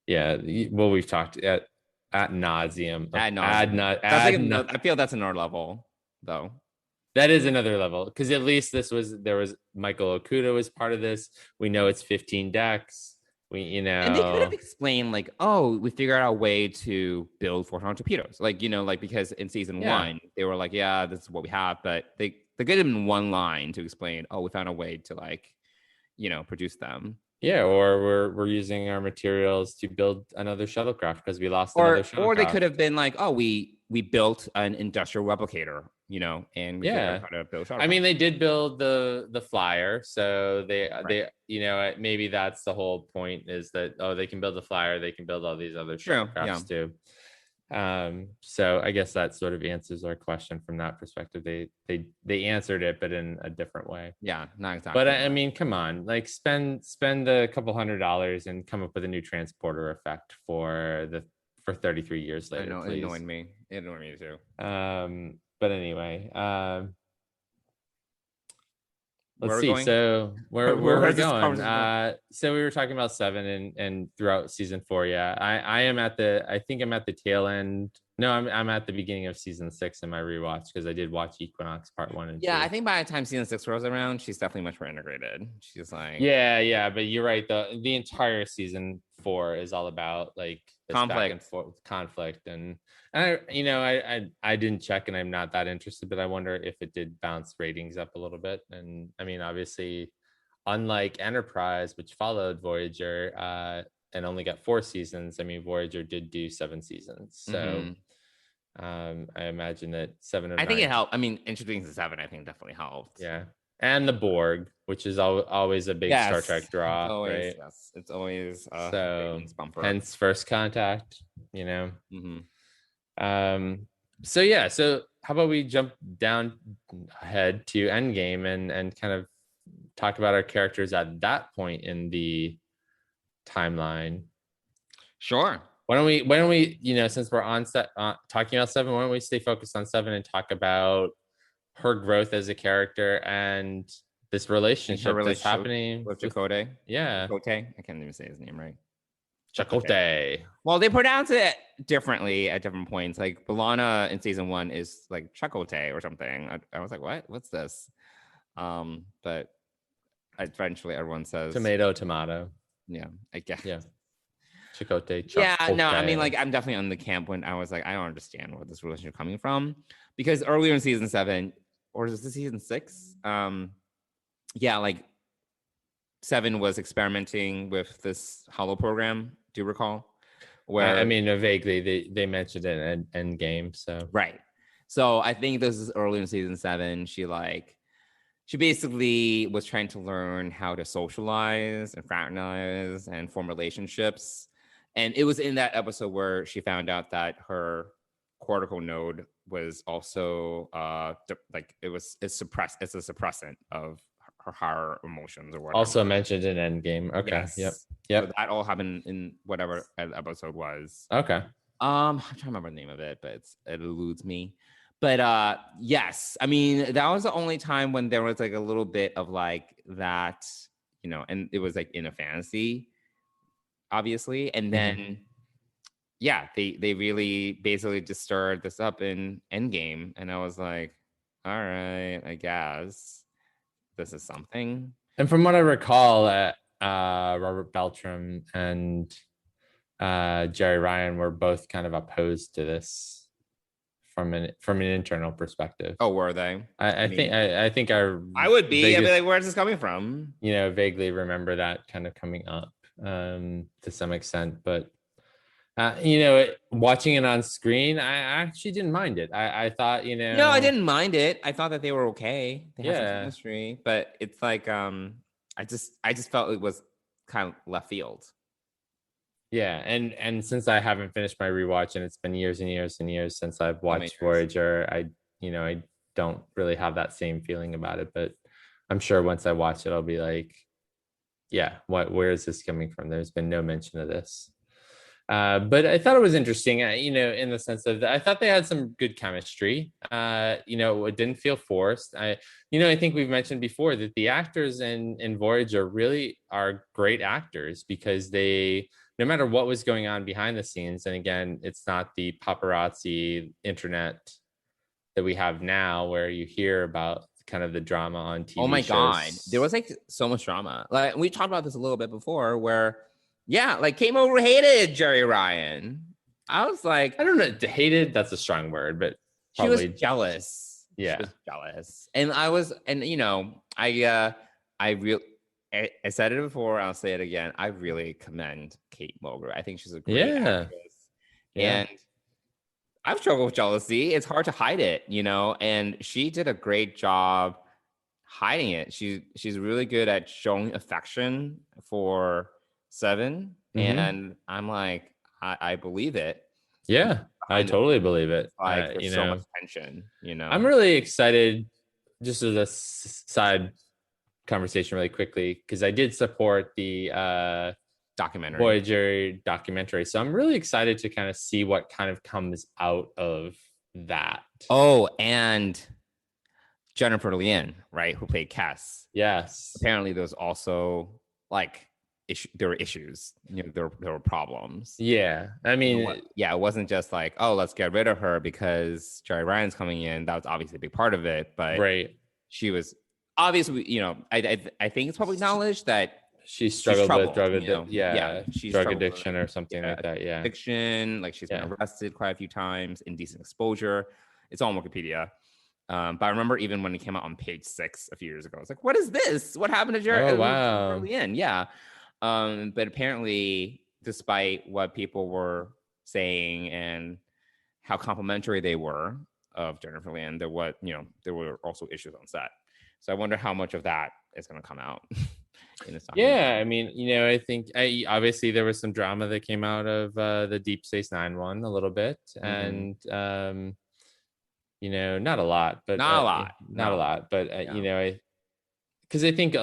Yeah, well, we've talked at nauseum. I feel that's another level, though. That is another level, because at least there was Michael Okuda was part of this. We know it's 15 decks. And they could have explained we figured out a way to build 400 torpedoes, because in season 1 they were like, yeah, this is what we have, but they could have in one line to explain, we found a way to produce them. Yeah, or we're using our materials to build another shuttlecraft because we lost another shuttlecraft. Or they could have been like, we built an industrial replicator, and we figured out how to build shuttlecraft. I mean, they did build the flyer, so they maybe that's the whole point, is that they can build the flyer, they can build all these other shuttlecrafts too. So I guess that sort of answers our question from that perspective. They answered it, but in a different way. Yeah, not exactly. But I mean, come on, spend a couple $100 and come up with a new transporter effect for 33 years later. I know, it annoyed me. It annoyed me too. But anyway, let's see. So where we're going. So we were talking about 7 and throughout season 4. Yeah, I think I'm at the tail end. No, I'm at the beginning of season 6 in my rewatch, because I did watch Equinox part 1 and 2. Yeah, I think by the time season 6 rolls around, she's definitely much more integrated. She's like, yeah, but you're right. The entire season 4 is all about conflict back and forth conflict, and I didn't check, and I'm not that interested, but I wonder if it did bounce ratings up a little bit. And I mean, obviously, unlike Enterprise, which followed Voyager and only got 4 seasons, I mean, Voyager did do 7 seasons, so I imagine that 7 or 9. I think it helped. I mean, introducing 7, I think definitely helped. Yeah. And the Borg, which is always a big Star Trek draw, right? Yes, it's always so hence First Contact, Mm-hmm. So how about we jump down ahead to Endgame and kind of talk about our characters at that point in the timeline? Sure. Why don't we since we're on set talking about 7, why don't we stay focused on 7 and talk about her growth as a character and this relationship that's happening with Chakotay. Yeah. Chakotay. I can't even say his name right. Chakotay. Well, they pronounce it differently at different points. Like B'Elanna in season 1 is like Chakotay or something. I was like, what? What's this? But eventually everyone says tomato. Yeah, I guess. Yeah. Chakotay. Yeah, no, I mean, I'm definitely on the camp when I was like, I don't understand where this relationship coming from, because earlier in season 7, or is this season 6? 7 was experimenting with this holo program. Do you recall? Where I mean, vaguely they mentioned it in Endgame. So right. So I think this is early in season 7. She basically was trying to learn how to socialize and fraternize and form relationships. And it was in that episode where she found out that her cortical node was also it's a suppressant of her higher emotions or whatever. Also mentioned in Endgame. Okay. Yes. Yep. So that all happened in whatever episode was. Okay. I'm trying to remember the name of it, but it eludes me. But yes, I mean, that was the only time when there was like a little bit of like that, you know, and it was like in a fantasy, obviously. And then yeah, they really basically just stirred this up in Endgame. And I was like, all right, I guess this is something. And from what I recall, Robert Beltram and Jerry Ryan were both kind of opposed to this from an internal perspective. Oh, were they? I think I would be. I'd be like, where's this coming from? You know, vaguely remember that kind of coming up to some extent, but you know, watching it on screen, I actually didn't mind it. I thought, you know, no, I didn't mind it. I thought that they were okay. They had some chemistry, but it's like, I just felt it was kind of left field. Yeah, and since I haven't finished my rewatch, and it's been years and years and years since I've watched Voyager, I don't really have that same feeling about it. But I'm sure once I watch it, I'll be like, yeah, where is this coming from? There's been no mention of this. But I thought it was interesting, you know, in the sense of I thought they had some good chemistry. You know, it didn't feel forced. I think we've mentioned before that the actors in Voyager really are great actors because they, no matter what was going on behind the scenes, and again, it's not the paparazzi internet that we have now where you hear about kind of the drama on TV. Oh my shows. God. There was like so much drama. Like we talked about this a little bit before where, yeah, like came over hated Jerry Ryan. I was like, I don't know, hated, that's a strong word, but probably, she was jealous. Yeah. She was jealous. And you know, I said it before, I'll say it again. I really commend Kate Mulgrew. I think she's a great actress. Yeah. And I've struggled with jealousy. It's hard to hide it, you know, and she did a great job hiding it. She's really good at showing affection for Seven. And I'm like, I believe it. Yeah, I totally believe it. Like there's so much tension, you know. I'm really excited, just as a side conversation really quickly, because I did support the documentary, Voyager documentary. So I'm really excited to kind of see what kind of comes out of that. Oh, and Jennifer Lien, right, who played Cass. Yes. Apparently there's also like there were issues, you know, there were problems. Yeah. I mean, it wasn't just like, oh, let's get rid of her because Jerry Ryan's coming in. That was obviously a big part of it, but she was obviously, you know, I think it's public knowledge that she struggled with drug addiction or something like that. Yeah. Addiction, like she's been arrested quite a few times, indecent exposure. It's all on Wikipedia. But I remember even when it came out on page 6 a few years ago, I was like, what is this? What happened to Jerry? Oh, wow. Yeah. But apparently, despite what people were saying and how complimentary they were of Jennifer Lien, there were also issues on set. So I wonder how much of that is going to come out. Yeah, I mean, you know, I think obviously there was some drama that came out of the Deep Space Nine one a little bit, and you know, not a lot, but not a lot, but you know, because I think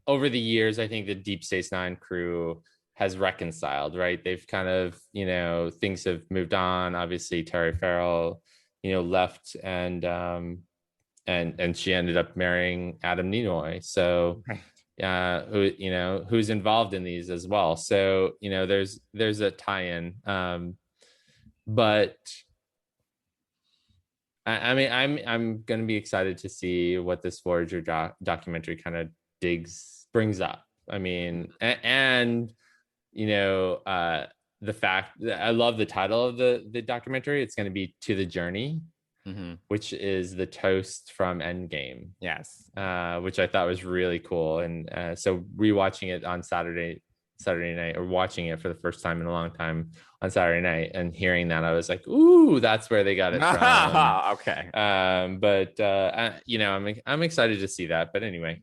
over the years, I think the Deep Space Nine crew has reconciled, right? They've kind of, you know, things have moved on. Obviously, Terry Farrell, you know, left, and she ended up marrying Adam Nimoy. So, who, you know, who's involved in these as well. So, you know, there's a tie-in. But I mean, I'm going to be excited to see what this Voyager documentary kind of brings up. I mean, and you know, the fact that I love the title of the documentary. It's going to be To the Journey, which is the toast from Endgame. Yes, which I thought was really cool. And so rewatching it on Saturday night, or watching it for the first time in a long time on Saturday night, and hearing that, I was like, ooh, that's where they got it from. Okay. But you know, I'm excited to see that. But anyway,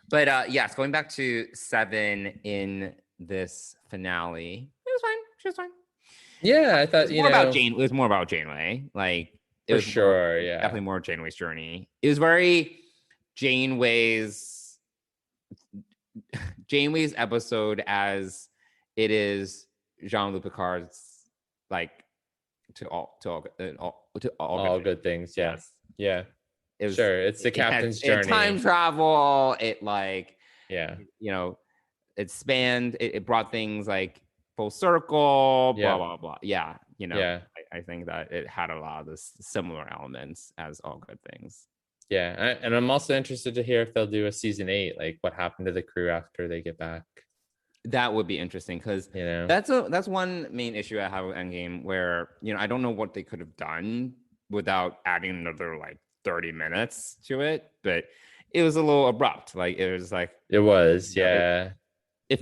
but yes, going back to Seven in this finale, it was fine. She was fine. Yeah, I thought it was more about Janeway. Like, for sure, yeah, definitely more Janeway's journey. It was very Janeway's episode as it is Jean-Luc Picard's, like, to all good things. Yeah. Yes. Yeah. Sure. It's the captain's journey. Time travel. It, like, yeah, you know, it spanned. It brought things like full circle. Blah blah blah. Yeah. You know. Yeah. I think that it had a lot of this similar elements as All Good Things. Yeah, and I'm also interested to hear if they'll do a season 8, like what happened to the crew after they get back. That would be interesting because that's one main issue I have with Endgame, where, you know, I don't know what they could have done without adding another like 30 minutes to it, but it was a little abrupt. Like it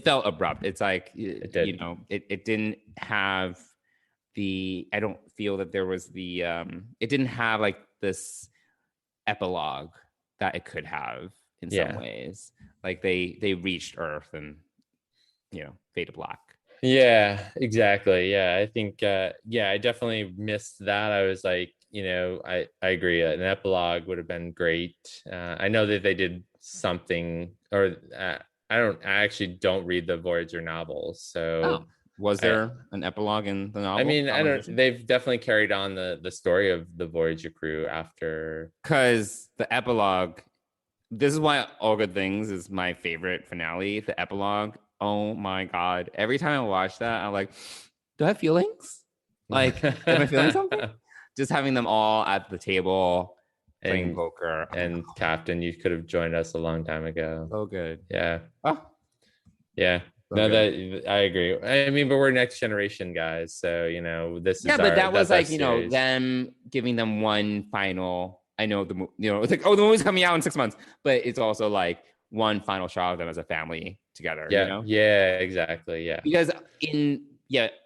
felt abrupt. It's like it didn't have the, I don't feel that there was the it didn't have like this epilogue that it could have in some ways. Like they reached Earth and, you know, fade to black. Yeah, exactly. Yeah, I think I definitely missed that. I was like, you know, I agree, an epilogue would have been great. I know that they did something, or I actually don't read the Voyager novels, so was there an epilogue in the novel? I mean, I don't. They've definitely carried on the story of the Voyager crew after, because the epilogue. This is why All Good Things is my favorite finale. The epilogue. Oh my god! Every time I watch that, I'm like, do I have feelings? Like, am I feeling something? Just having them all at the table playing poker. And Captain, you could have joined us a long time ago. So good. Yeah. Oh. Yeah. So no, good. That I agree. I mean, but we're next generation guys, so you know this is. Yeah, but that was like, you know, them giving them one final. I know it's like, oh, the movie's coming out in 6 months, but it's also like one final shot of them as a family together. Yeah. You know? Yeah. Exactly. Yeah. Because in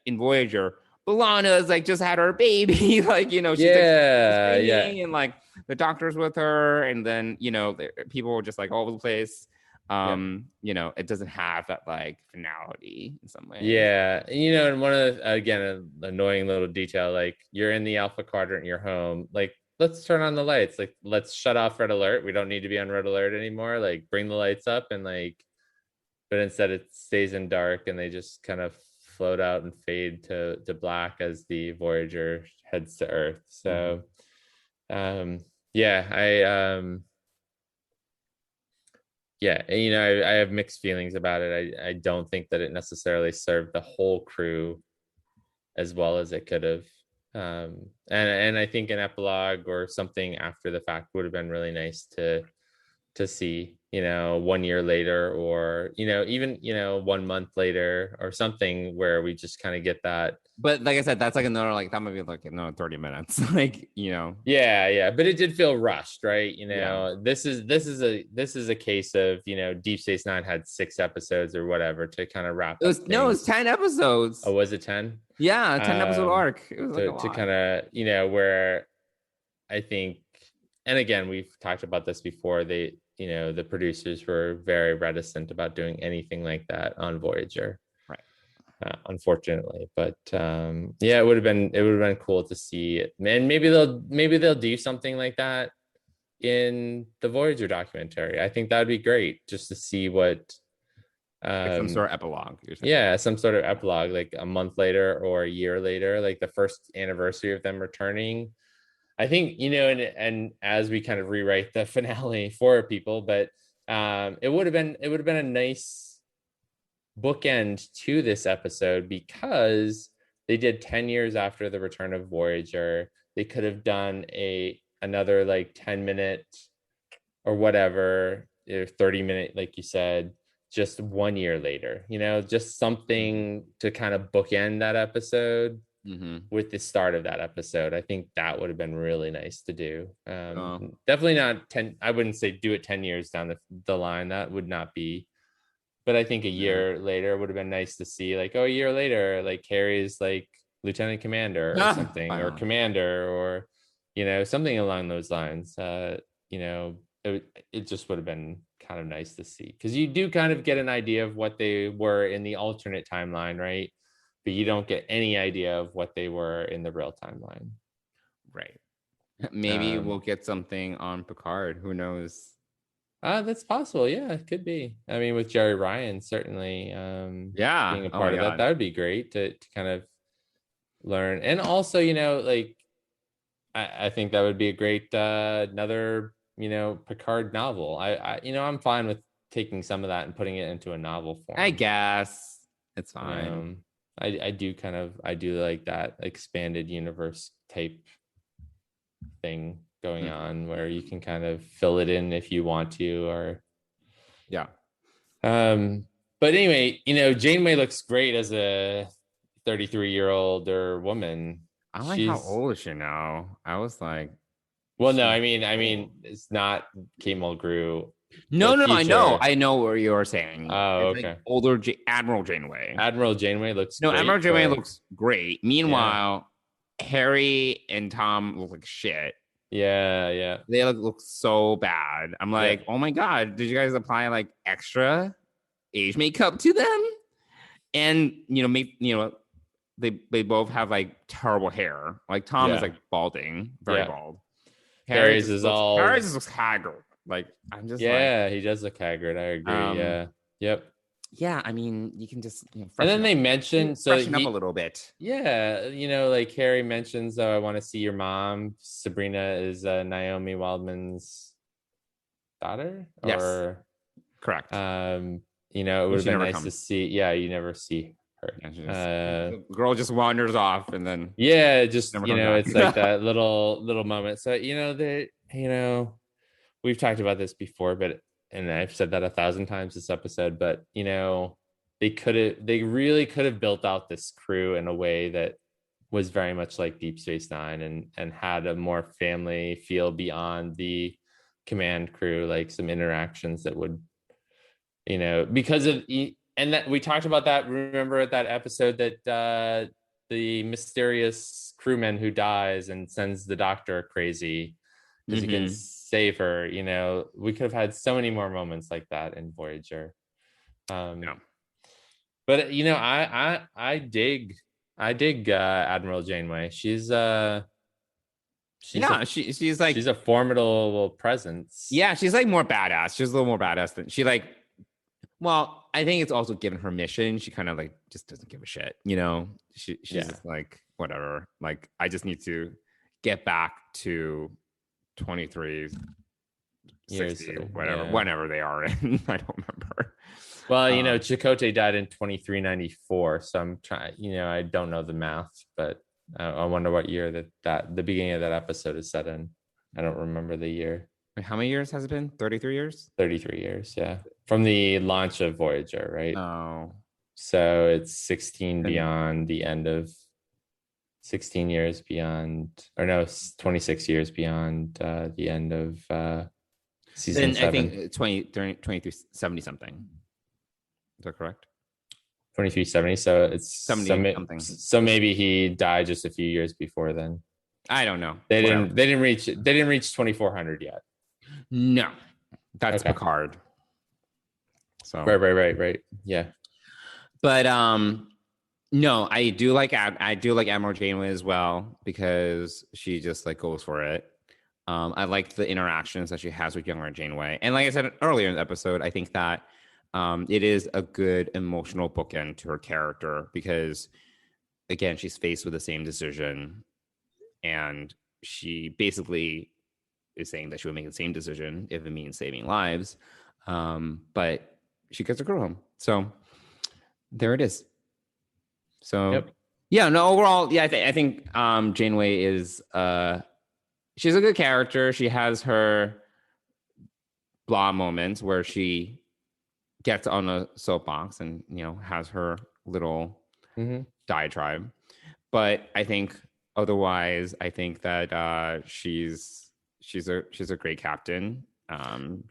Voyager, B'Elanna's like just had her baby, like, you know, she's and like the doctor's with her, and then, you know, people were just like all over the place. You know, it doesn't have that like finality in some way. Yeah, you know, and one of again, an annoying little detail, like you're in the Alpha Quadrant, you're home, like let's turn on the lights, like let's shut off red alert. We don't need to be on red alert anymore. Like bring the lights up, and like, but instead it stays in dark, and they just kind of float out and fade to black as the Voyager heads to Earth. So, yeah, you know, I have mixed feelings about it. I don't think that it necessarily served the whole crew as well as it could have. And I think an epilogue or something after the fact would have been really nice to see, you know, 1 year later, or, you know, even, you know, 1 month later or something where we just kind of get that. But like I said, that's like another, like that might be like another 30 minutes, like, you know. Yeah, but it did feel rushed, right? You know, this is a case of, you know, Deep Space Nine had 6 episodes or whatever to kind of wrap. It was 10 episodes. Oh, was it 10? Yeah, 10 episode arc. It was like to kind of, you know, where I think, and again, we've talked about this before, you know, the producers were very reticent about doing anything like that on Voyager. Unfortunately, but it would have been cool to see it, and maybe they'll do something like that in the Voyager documentary. I think that would be great, just to see what like some sort of epilogue. Some sort of epilogue, like a month later or a year later, like the first anniversary of them returning. I think, you know, and as we kind of rewrite the finale for people, but it would have been a nice bookend to this episode, because they did 10 years after the return of Voyager. They could have done another like 10-minute or whatever, 30-minute, like you said, just 1 year later, you know, just something to kind of bookend that episode with the start of that episode. I think that would have been really nice to do. Definitely not 10. I wouldn't say do it 10 years down the line. That would not be. But I think a year later would have been nice to see, like, a year later, like Carrie's like lieutenant commander or something, or commander, or, you know, something along those lines. You know, it just would have been kind of nice to see, because you do kind of get an idea of what they were in the alternate timeline, right? But you don't get any idea of what they were in the real timeline. Right. Maybe we'll get something on Picard. Who knows? That's possible. Yeah, it could be. I mean, with Jerry Ryan, certainly, being a part of that would be great to kind of learn. And also, like, I think that would be a great another, Picard novel. I'm fine with taking some of that and putting it into a novel form. I guess it's fine. I do like that expanded universe type thing going on where you can kind of fill it in if you want to, or but anyway, Janeway looks great as a 33-year-old woman. I'm like, how old is she now? I was like, well, no, I mean, it's not Kate Mulgrew. No, I know what you are saying. Oh, okay. Like older Admiral Janeway. Admiral Janeway looks great. Admiral Janeway looks great. Meanwhile, Harry and Tom look like shit. Yeah. They look so bad. I'm like, oh my God, did you guys apply like extra age makeup to them? And they both have like terrible hair. Like Tom is like balding, very bald. Harry's looks haggard. Like I'm just he does look haggard. I agree. Yep. Yeah, I mean, you can just and then they mentioned freshen up a little bit. Yeah, like Harry mentions, I want to see your mom. Sabrina is Naomi Wildman's daughter. Yes, or correct. It would have been nice to see. Yeah, you never see her. The girl just wanders off, and then just it's like that little moment. So we've talked about this before, and I've said that 1,000 times this episode, but they really could have built out this crew in a way that was very much like Deep Space Nine and had a more family feel beyond the command crew, like some interactions that would, because of, and that we talked about that, remember at that episode that the mysterious crewman who dies and sends the doctor crazy because he can save her. We could have had so many more moments like that in Voyager. But I dig Admiral Janeway. She's a formidable presence. Yeah, she's like more badass. She's a little more badass than she like. Well, I think it's also given her mission. She kind of like just doesn't give a shit. She's just like whatever. Like I just need to get back to 23, 60, whenever they are in. I don't remember. Well, Chakotay died in 2394, so I'm trying. I don't know the math, but I wonder what year that the beginning of that episode is set in. I don't remember the year. Wait, how many years has it been? 33 years? 33 years, yeah. From the launch of Voyager, right? Oh. So it's 16 beyond the end of 16 years beyond, or no, 26 years beyond the end of season 7. I think 2370 something. Is that correct? 2370. So it's 70 something. So maybe he died just a few years before then. I don't know. They didn't reach 2400 yet. No, that's Picard. So right. Yeah. But no, I do like Admiral Janeway as well because she just like goes for it. I like the interactions that she has with younger Janeway, and like I said earlier in the episode, I think that it is a good emotional bookend to her character because, again, she's faced with the same decision, and she basically is saying that she would make the same decision if it means saving lives, but she gets a girl home. So there it is. So overall, I think Janeway is she's a good character. She has her blah moments where she gets on a soapbox and has her little diatribe, but I think otherwise, I think that she's a great captain.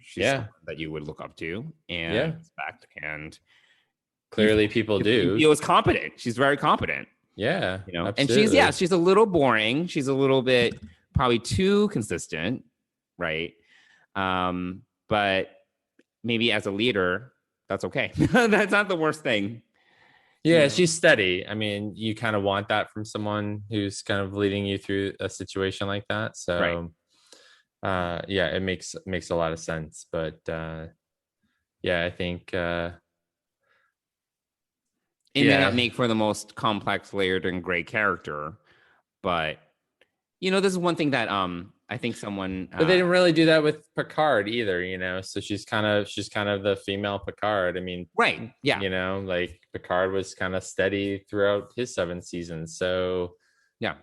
She's someone that you would look up to and respect, and clearly people do. She was competent. She's very competent. Yeah, and she's a little boring. She's a little bit probably too consistent, right? But maybe as a leader, that's okay. That's not the worst thing. Yeah, she's steady. I mean, you kind of want that from someone who's kind of leading you through a situation like that. So, it makes a lot of sense. But I think it may not make for the most complex, layered, and great character, but this is one thing that I think someone. But they didn't really do that with Picard either, So she's kind of the female Picard. I mean, right? Yeah. Like Picard was kind of steady throughout his 7 seasons. So yeah.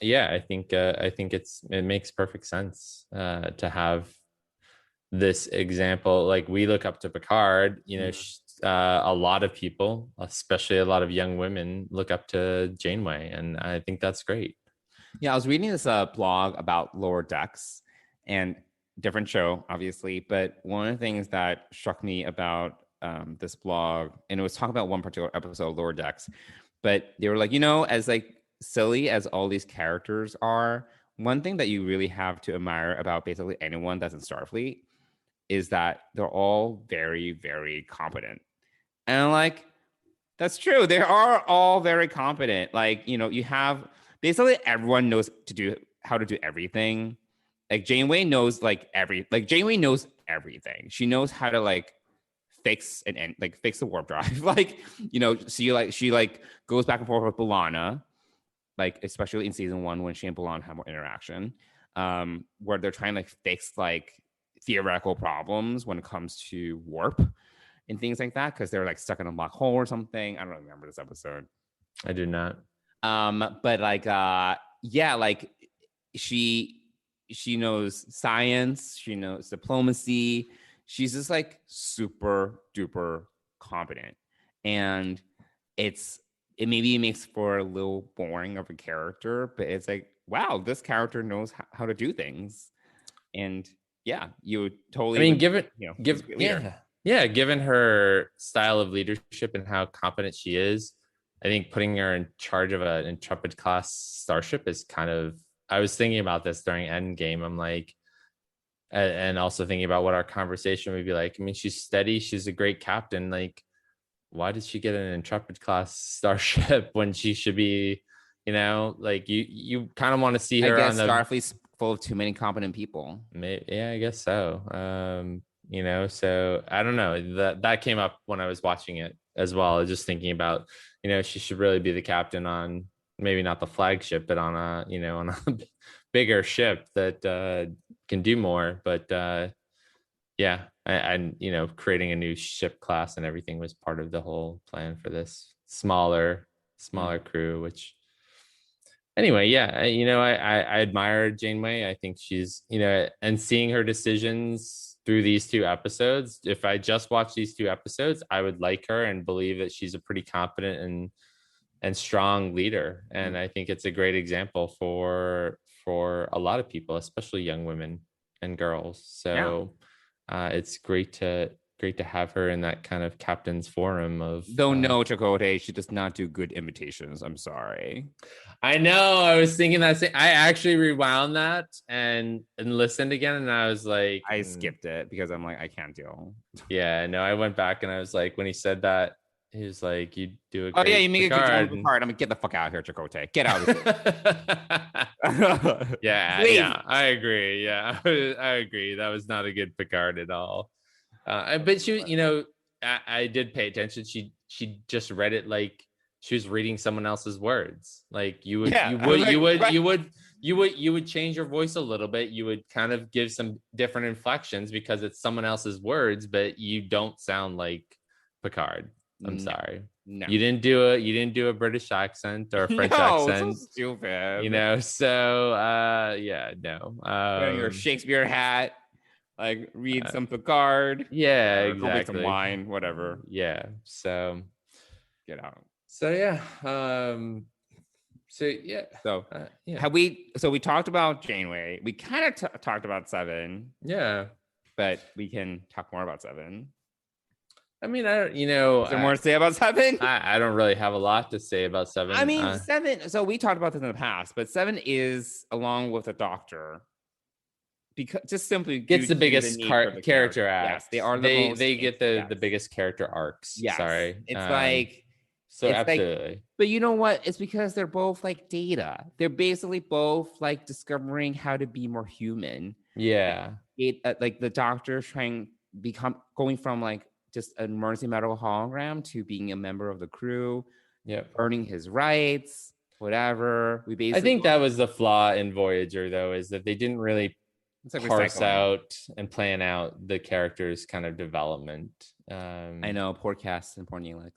I think it makes perfect sense to have this example. Like we look up to Picard, a lot of people, especially a lot of young women, look up to Janeway, and I think that's great. Yeah, I was reading this blog about Lower Decks, and different show, obviously, but one of the things that struck me about this blog, and it was talking about one particular episode of Lower Decks, but they were like, as like silly as all these characters are, one thing that you really have to admire about basically anyone that's in Starfleet is that they're all very, very competent. And I'm like, that's true. They are all very competent. Like, you have basically everyone knows how to do everything. Like Janeway knows Janeway knows everything. She knows how to fix fix the warp drive. She goes back and forth with B'Elanna, especially in season 1 when she and B'Elanna have more interaction, where they're trying to fix theoretical problems when it comes to warp and things like that, because they're stuck in a black hole or something. I don't remember this episode. I do not. But she knows science, she knows diplomacy. She's just super duper competent, and it maybe makes for a little boring of a character, but it's wow, this character knows how to do things. And you would totally. Given her style of leadership and how competent she is, I think putting her in charge of an Intrepid class starship is kind of. I was thinking about this during Endgame. I'm like, and also thinking about what our conversation would be like. I mean, she's steady. She's a great captain. Why did she get an Intrepid class starship when she should be, you kind of want to see her on the Starfleet's full of too many competent people. Yeah, I guess so. So I don't know. That came up when I was watching it as well. Just thinking about, she should really be the captain on maybe not the flagship, but on a bigger ship that can do more. But creating a new ship class and everything was part of the whole plan for this smaller crew, which anyway, I admire Janeway. I think she's, and seeing her decisions through these 2 episodes, if I just watch these 2 episodes, I would like her and believe that she's a pretty competent and strong leader. And I think it's a great example for a lot of people, especially young women and girls. So it's great to have her in that kind of captain's forum of. Though no, Chakotay, she does not do good imitations. I'm sorry. I know. I was thinking that. I actually rewound that and listened again, and I was like, I skipped it because I'm like, I can't deal. Yeah, no, I went back and I was like, when he said that, he was like, "You do a great you make Picard. a good Picard. I'm gonna get the fuck out of here, Chakotay. Get out of here." Yeah, I agree. Yeah, I agree. That was not a good Picard at all. But she, I did pay attention. She just read it like she was reading someone else's words. Like you would change your voice a little bit. You would kind of give some different inflections because it's someone else's words, but you don't sound like Picard. I'm sorry. No. You didn't do a British accent or a French accent. So stupid. No. Wearing your Shakespeare hat. Read some Picard. Yeah, exactly. Go make some wine, whatever. Yeah. So get out. So yeah. Have we? So we talked about Janeway. We kind of talked about 7. Yeah, but we can talk more about 7. I mean, I don't. Is there more to say about 7? I don't really have a lot to say about 7. I mean, 7. So we talked about this in the past, but 7 is, along with the Doctor, because just simply gets the biggest character arcs. Yes, they are. They get the biggest character arcs. Yes. Sorry, it's So absolutely. But you know what? It's because they're both like Data. They're basically both like discovering how to be more human. Yeah. Like the Doctor going from like just an emergency medical hologram to being a member of the crew. Yep. Earning his rights, whatever. I think that was the flaw in Voyager, though, is that they didn't really parse out and plan out the characters' kind of development. I know, poor Cass and poor Neelix.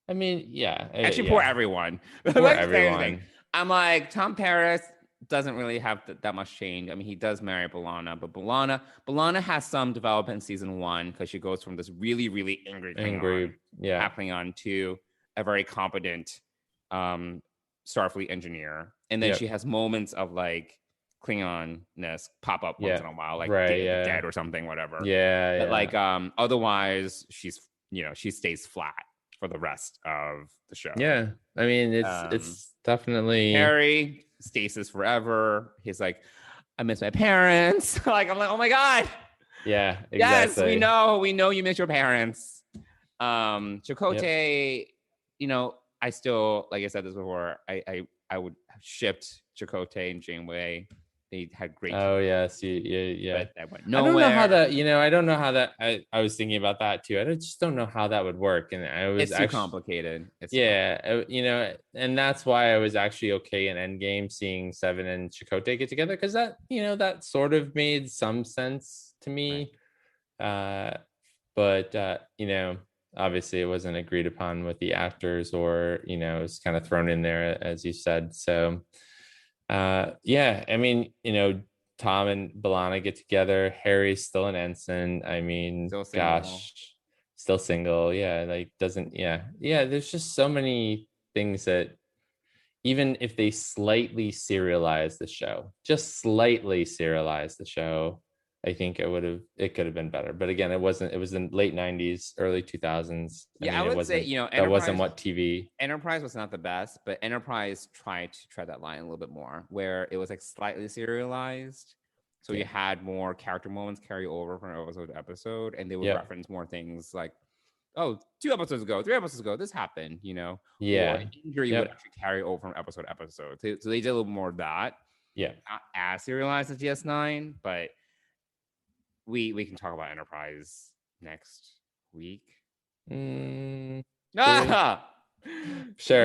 I mean, yeah. Actually, poor everyone. Poor everyone. I'm like, Tom Paris doesn't really have that much change. I mean, he does marry B'Elanna, but B'Elanna has some development in season 1 because she goes from this really, really angry Klingon to a very competent Starfleet engineer. And then she has moments of like Klingon-ness pop up once in a while, like dead or something, whatever. Yeah. But like otherwise she stays flat for the rest of the show. Yeah. I mean, it's definitely Harry, stasis forever. He's like, I miss my parents. Like, I'm like, oh my God. Yeah, exactly. Yes, we know you miss your parents. Chakotay, I still, like I said this before, I would have shipped Chakotay and Janeway. They had great. Oh yes, yeah. But that went nowhere. I don't know how that. I was thinking about that too. I just don't know how that would work, and it's too complicated. And that's why I was actually okay in Endgame seeing Seven and Chakotay get together, because that that sort of made some sense to me. Right. But obviously it wasn't agreed upon with the actors, or it was kind of thrown in there, as you said. So. I mean, Tom and B'Elanna get together. Harry's still an ensign. I mean, still single. Yeah, like doesn't. Yeah. There's just so many things that, even if they slightly serialize the show, I think it could have been better. But again, it wasn't. It was in late 90s, early 2000s. I would say, that wasn't what TV. Enterprise was not the best, but Enterprise tried to tread that line a little bit more, where it was like slightly serialized. So you had more character moments carry over from episode to episode, and they would reference more things like, oh, 2 episodes ago, 3 episodes ago, this happened, or an injury would actually carry over from episode to episode. So they did a little more of that. Yeah. Not as serialized as DS9, but we can talk about Enterprise next week. Sure,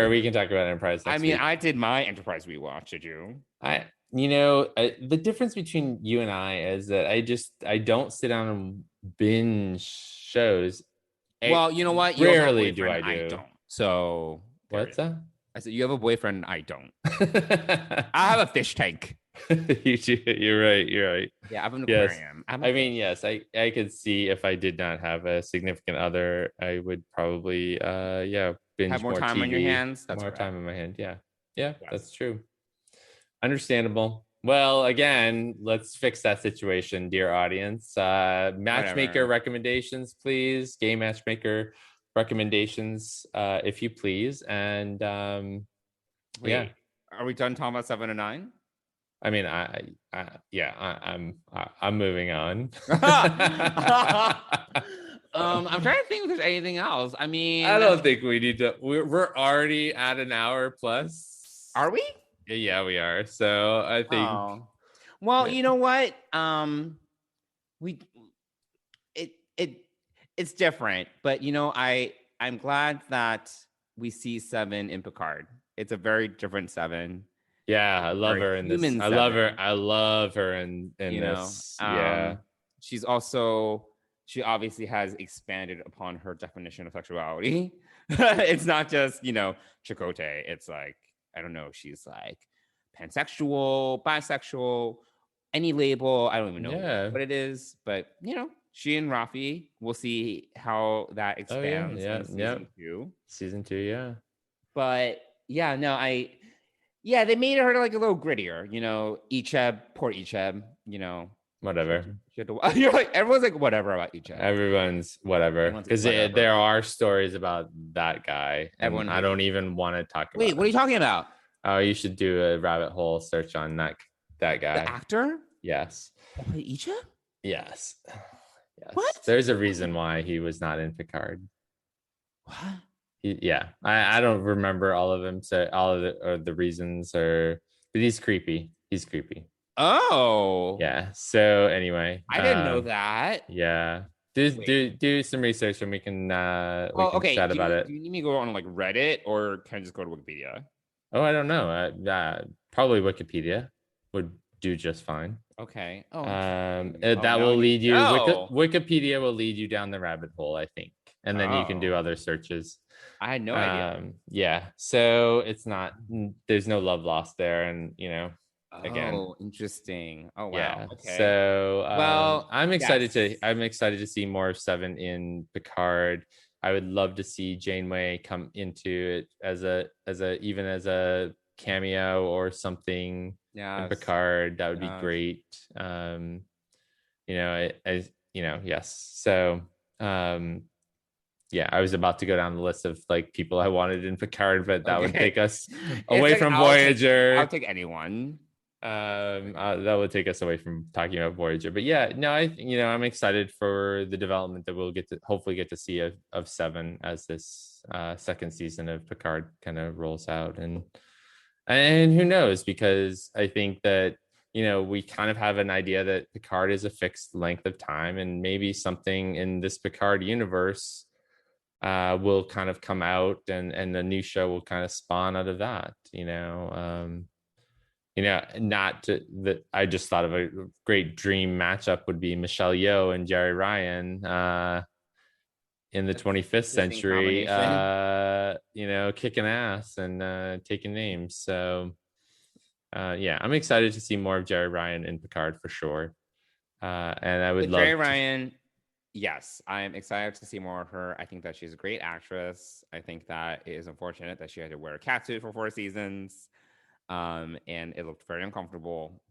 we can talk about Enterprise next week. I did my Enterprise rewatch. Did you? The difference between you and I is that I don't sit down and binge shows. Well, you know what? Rarely do I do. I don't. So what's that? I said you have a boyfriend. I don't. I have a fish tank. You do. You're right. Yeah, I have an aquarium. I mean, yes, I could see if I did not have a significant other, I would probably binge have more time TV, on your hands. That's more time on my hand. Yeah, that's true. Understandable. Well, again, let's fix that situation, dear audience. Matchmaker recommendations, please. Game matchmaker recommendations, if you please. And are we done talking about 7 and 9? I mean, I'm moving on. I'm trying to think if there's anything else. I mean, I don't think we need to. We're already at an hour plus. Are we? Yeah, we are. So I think. Oh. Well, you know what? It's different, but I'm glad that we see 7 in Picard. It's a very different 7. Yeah, I love her in this. I love her in this. She obviously has expanded upon her definition of sexuality. It's not just, Chakotay. It's like, I don't know, she's like pansexual, bisexual, any label. I don't even know what it is, but she and Rafi, we'll see how that expands in season 2. Season 2, yeah. But they made her like a little grittier, Icheb, poor Icheb, whatever. You're like, everyone's like, whatever about Icheb. Everyone's whatever. Because there are stories about that guy. Everyone, I don't even want to talk about Wait, what are you talking about? Oh, you should do a rabbit hole search on that guy. The actor? Yes. Icheb? Yes. What? There's a reason why he was not in Picard. What? I don't remember all of them, so all of the reasons but he's creepy. Oh, yeah. So anyway, I didn't know that. Yeah, do some research and we can chat about it. Do you need me to go on like Reddit or can I just go to Wikipedia? Oh, I don't know. Probably Wikipedia would do just fine. Okay. That will lead you. Wikipedia will lead you down the rabbit hole, I think, and then you can do other searches. I had no idea. Yeah. So there's no love lost there, and again. Oh, interesting. Oh wow. Yeah. Okay. So I'm excited to see more of Seven in Picard. I would love to see Janeway come into it as a cameo or something in Picard. That would be great. Yes. So I was about to go down the list of like people I wanted in Picard, but that would take us away from Voyager. I'll take anyone. That would take us away from talking about Voyager, but I'm excited for the development that we'll hopefully get to see of Seven as this second season of Picard kind of rolls out, and who knows, because I think that we kind of have an idea that Picard is a fixed length of time, and maybe something in this Picard universe will kind of come out, and the new show will kind of spawn out of that. I just thought of a great dream matchup would be Michelle Yeoh and Jerry Ryan in the 25th century, kicking ass and taking names. So, I'm excited to see more of Jerry Ryan in Picard for sure. And I would love Jerry Ryan. Yes, I am excited to see more of her. I think that she's a great actress. I think that it is unfortunate that she had to wear a catsuit for 4 seasons. And it looked very uncomfortable.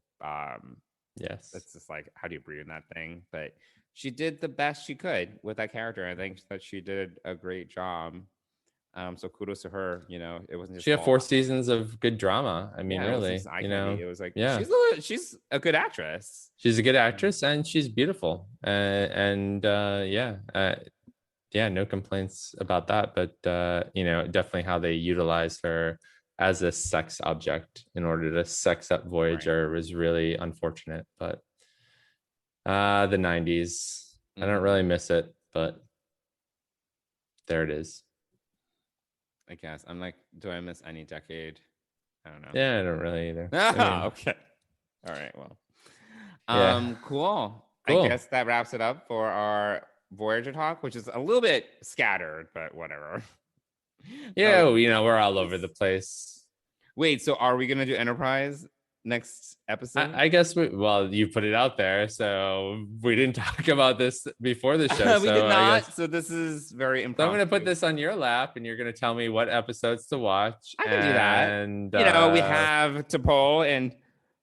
Yes, it's just like, how do you breathe in that thing? But she did the best she could with that character. I think that she did a great job. So kudos to her. It wasn't just she had 4 seasons of good drama. I mean, really, it was like, she's a good actress. She's a good actress and she's beautiful. No complaints about that. But definitely how they utilized her as a sex object in order to sex up Voyager was really unfortunate. But the 90s, I don't really miss it, but there it is. I guess I'm like, do I miss any decade? I don't know. Yeah, I don't really either. Okay. All right. Well, cool. I guess that wraps it up for our Voyager talk, which is a little bit scattered, but whatever. Yeah, we're all over the place. Wait, so are we gonna do Enterprise next episode? I guess you put it out there, so we didn't talk about this before the show. We did not. So this is very impromptu. So I'm gonna put this on your lap, and you're gonna tell me what episodes to watch. I can do that. And we have T'Pol and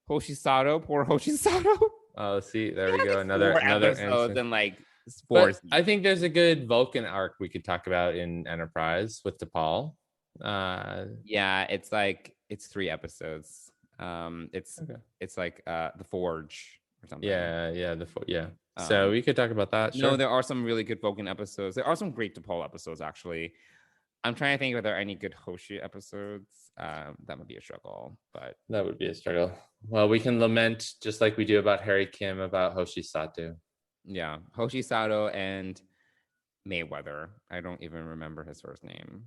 Hoshisato. Poor Hoshisato. Oh, see, there we go. Another episode than like 4. I think there's a good Vulcan arc we could talk about in Enterprise with T'Pol. It's 3 episodes. It's like the Forge or something. So we could talk about that. Sure. No, there are some really good Vulcan episodes. There are some great T'Pol episodes, actually. I'm trying to think if there are any good Hoshi episodes. That would be a struggle, but that would be a struggle. Well, we can lament just like we do about Harry Kim about Hoshisato. Yeah, Hoshisato and Mayweather. I don't even remember his first name.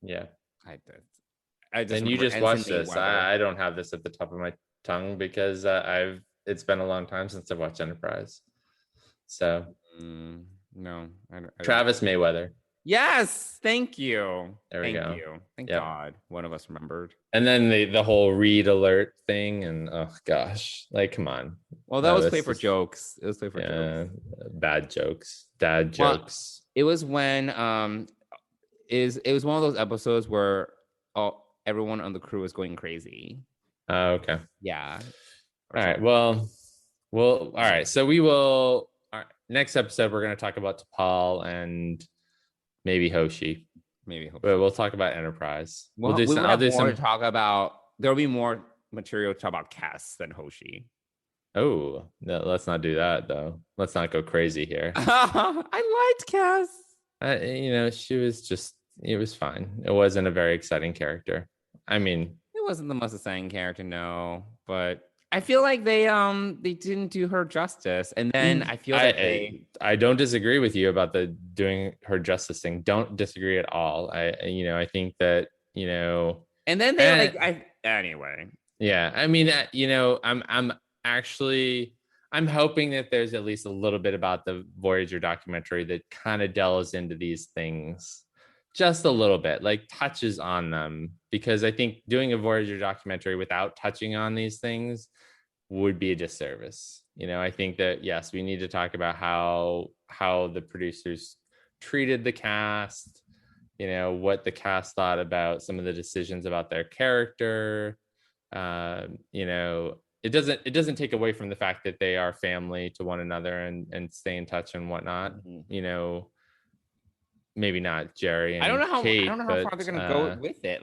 Yeah, I did. And you just watched this. I don't have this at the top of my tongue because it's been a long time since I've watched Enterprise. So no, Travis Mayweather. Yes, thank you. There we go. Thank God, one of us remembered. And then the whole read alert thing, and oh gosh, like come on. Well, that was play for jokes. It was play for jokes. Bad jokes, dad jokes. It was when it was one of those episodes where everyone on the crew was going crazy. Oh, okay. Yeah. All right. Well, all right. So we will. All right, next episode, we're going to talk about T'Pol and maybe Hoshi. But we'll talk about Enterprise. We'll do some. I'll do some. Talk about. There'll be more material to talk about Cass than Hoshi. Oh no! Let's not do that though. Let's not go crazy here. I liked Cass. She was just it was fine. It wasn't a very exciting character. I mean, it wasn't the most exciting character, no, but I feel like they didn't do her justice. And then I feel that I don't disagree with you about the doing her justice thing. Don't disagree at all. I think that, and then they anyway. Yeah. I mean, I'm hoping that there's at least a little bit about the Voyager documentary that kind of delves into these things just a little bit, like touches on them, because I think doing a Voyager documentary without touching on these things would be a disservice. I think that, yes, we need to talk about how the producers treated the cast, what the cast thought about some of the decisions about their character. It doesn't take away from the fact that they are family to one another and stay in touch and whatnot. Maybe not Jerry and Kate, I don't know how far they're gonna go with it.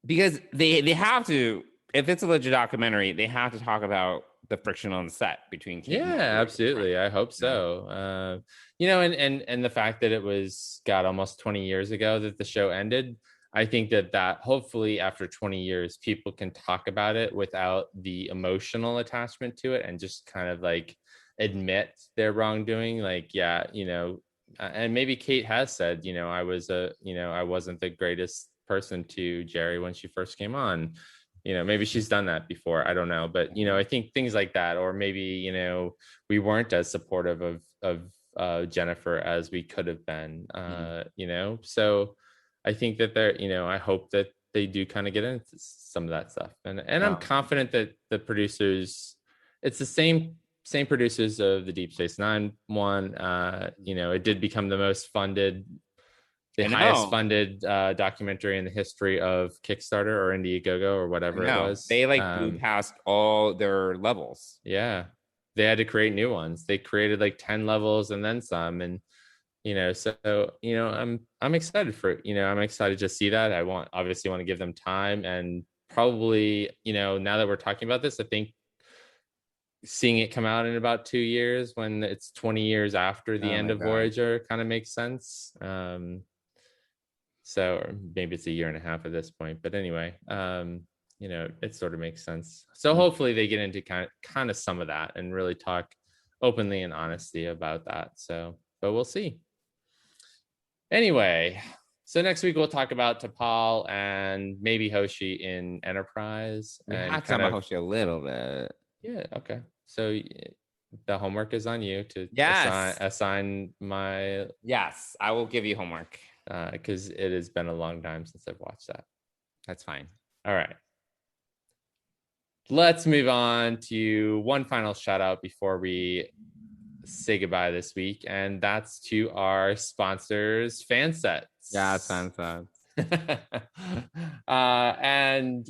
Because they have to, if it's a legit documentary, they have to talk about the friction on the set between Kate and absolutely. I hope so. And the fact that it was almost 20 years ago that the show ended. I think that hopefully after 20 years, people can talk about it without the emotional attachment to it and just kind of like admit their wrongdoing. And maybe Kate has said, I wasn't the greatest person to Jerry when she first came on. Maybe she's done that before. I don't know. But, I think things like that, or maybe, we weren't as supportive of Jennifer as we could have been, so I think that I hope that they do kind of get into some of that stuff. And I'm confident that the producers, it's the same producers of the Deep Space Nine one. It did become the most funded, highest funded documentary in the history of Kickstarter or Indiegogo or whatever it was. They blew past all their levels. Yeah. They had to create new ones. They created 10 levels and then some. And I'm excited for it. I'm excited to see that. I obviously want to give them time, and probably, now that we're talking about this, I think seeing it come out in about 2 years when it's 20 years after the end of Voyager kind of makes sense. So or maybe it's a year and a half at this point, but anyway, it sort of makes sense. So hopefully they get into kind of some of that and really talk openly and honestly about that. So, but we'll see. Anyway, so next week we'll talk about T'Pol and maybe Hoshi in Enterprise. We have to talk about Hoshi a little bit. Yeah, okay. So the homework is on you to assign my... Yes, I will give you homework. Because it has been a long time since I've watched that. That's fine. All right. Let's move on to one final shout out before we say goodbye this week, and that's to our sponsors, Fansets. Yeah, Fansets. And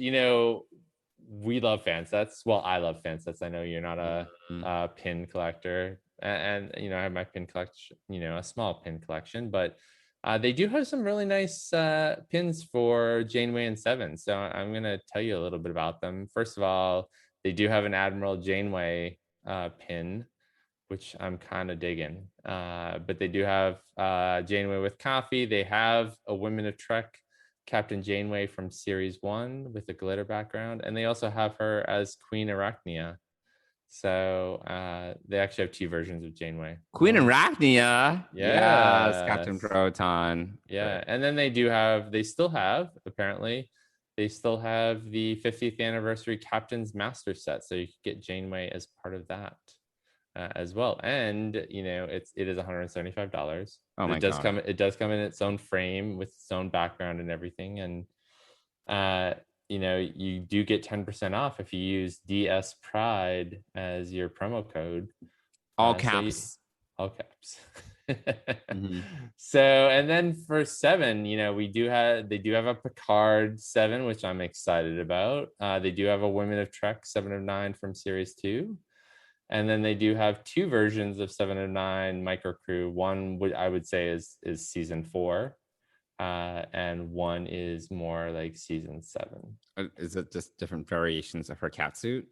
we love Fansets. Well, I love Fansets. I know you're not a pin collector, and I have my pin collection, a small pin collection, but they do have some really nice pins for Janeway and Seven. So I'm going to tell you a little bit about them. First of all, they do have an Admiral Janeway pin, which I'm kind of digging. But they do have Janeway with coffee. They have a Women of Trek Captain Janeway from Series 1 with a glitter background. And they also have her as Queen Arachnia. So they actually have 2 versions of Janeway. Queen Arachnia. Yes, Captain Proton. Yeah. And then they still have the 50th anniversary Captain's Master set. So you could get Janeway as part of that as well. And it is $175. Oh my God. It does come in its own frame with its own background and everything. And you do get 10% off if you use DS Pride as your promo code. All caps. All caps. Mm-hmm. So, and then for 7, they do have a Picard 7, which I'm excited about. They do have a Women of Trek 7 of 9 from Series 2. And then they do have 2 versions of 7 of 9 Microcrew. One I would say is season 4. And one is more like season 7. Is it just different variations of her cat suit?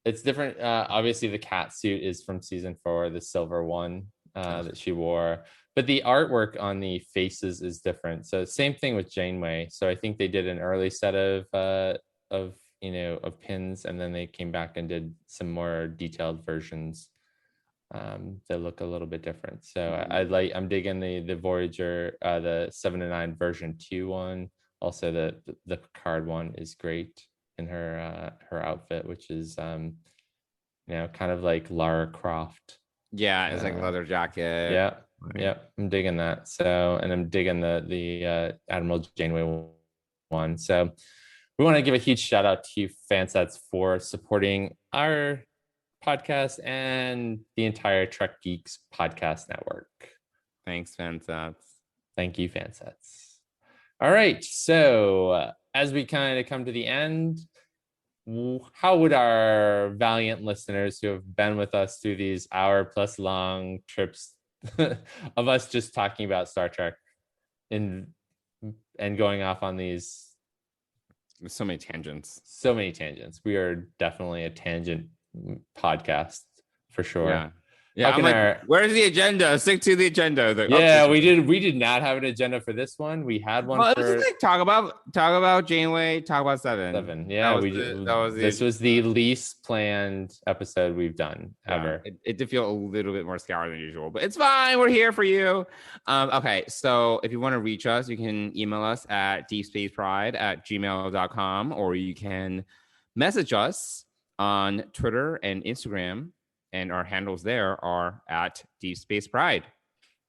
It's different. Obviously the cat suit is from season 4, the silver one. that she wore. But the artwork on the faces is different. So same thing with Janeway. So I think they did an early set of pins, and then they came back and did some more detailed versions that look a little bit different. So I'm digging the Voyager, the 7 to 9 version 2 one. Also the Picard one is great in her outfit, which is kind of like Lara Croft. Yeah, it's like leather jacket. Yeah. Yeah, I'm digging that. So, and I'm digging the Admiral Janeway one. So we want to give a huge shout out to you, Fansets, for supporting our podcast and the entire Trek Geeks podcast network. Thanks, Fansets. Thank you, Fansets. All right. So as we kind of come to the end, how would our valiant listeners who have been with us through these hour-plus long trips of us just talking about Star Trek and going off on these so many tangents. We are definitely a tangent podcast for sure. Yeah, I'm like, where's the agenda? Stick to the agenda. We did not have an agenda for this one. We had one for... It was like, talk about Janeway, talk about Seven. Yeah, this was the least planned episode we've done ever. It did feel a little bit more scoured than usual, but it's fine. We're here for you. Okay, so if you want to reach us, you can email us at deepspacepride@gmail.com, or you can message us on Twitter and Instagram. And our handles there are at Deep Space Pride.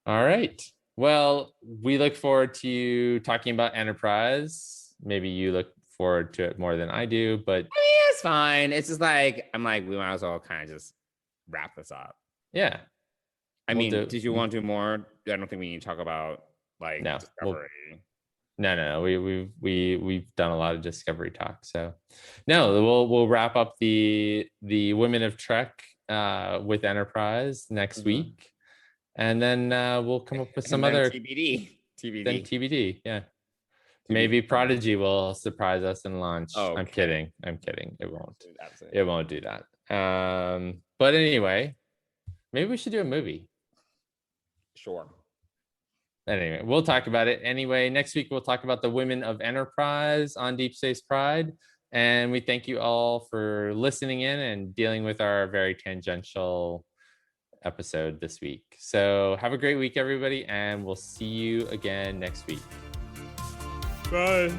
All right. Well, we look forward to talking about Enterprise. Maybe you look forward to it more than I do, but I mean, it's fine. It's just like, we might as well kind of just wrap this up. Yeah. Did you want to do more? I don't think we need to talk about Discovery. No. We've done a lot of Discovery talk. So no, we'll wrap up the Women of Trek with Enterprise next week, and then we'll come up with some other TBD. Yeah, maybe Prodigy will surprise us and launch. Oh, okay. I'm kidding. It won't. It won't do that. But anyway, maybe we should do a movie. Sure. Anyway, we'll talk about it. Anyway, next week we'll talk about the Women of Enterprise on Deep Space Pride. And we thank you all for listening in and dealing with our very tangential episode this week. So have a great week, everybody, and we'll see you again next week. Bye.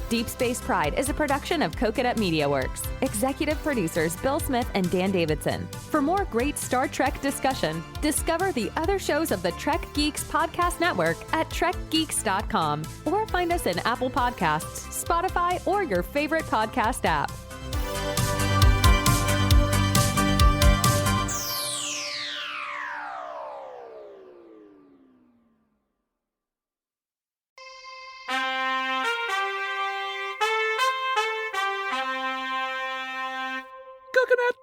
Deep Space Pride is a production of Coconut Media Works. Executive producers Bill Smith and Dan Davidson. For more great Star Trek discussion, discover the other shows of the Trek Geeks podcast network at trekgeeks.com, or find us in Apple Podcasts, Spotify, or your favorite podcast app. Coconut.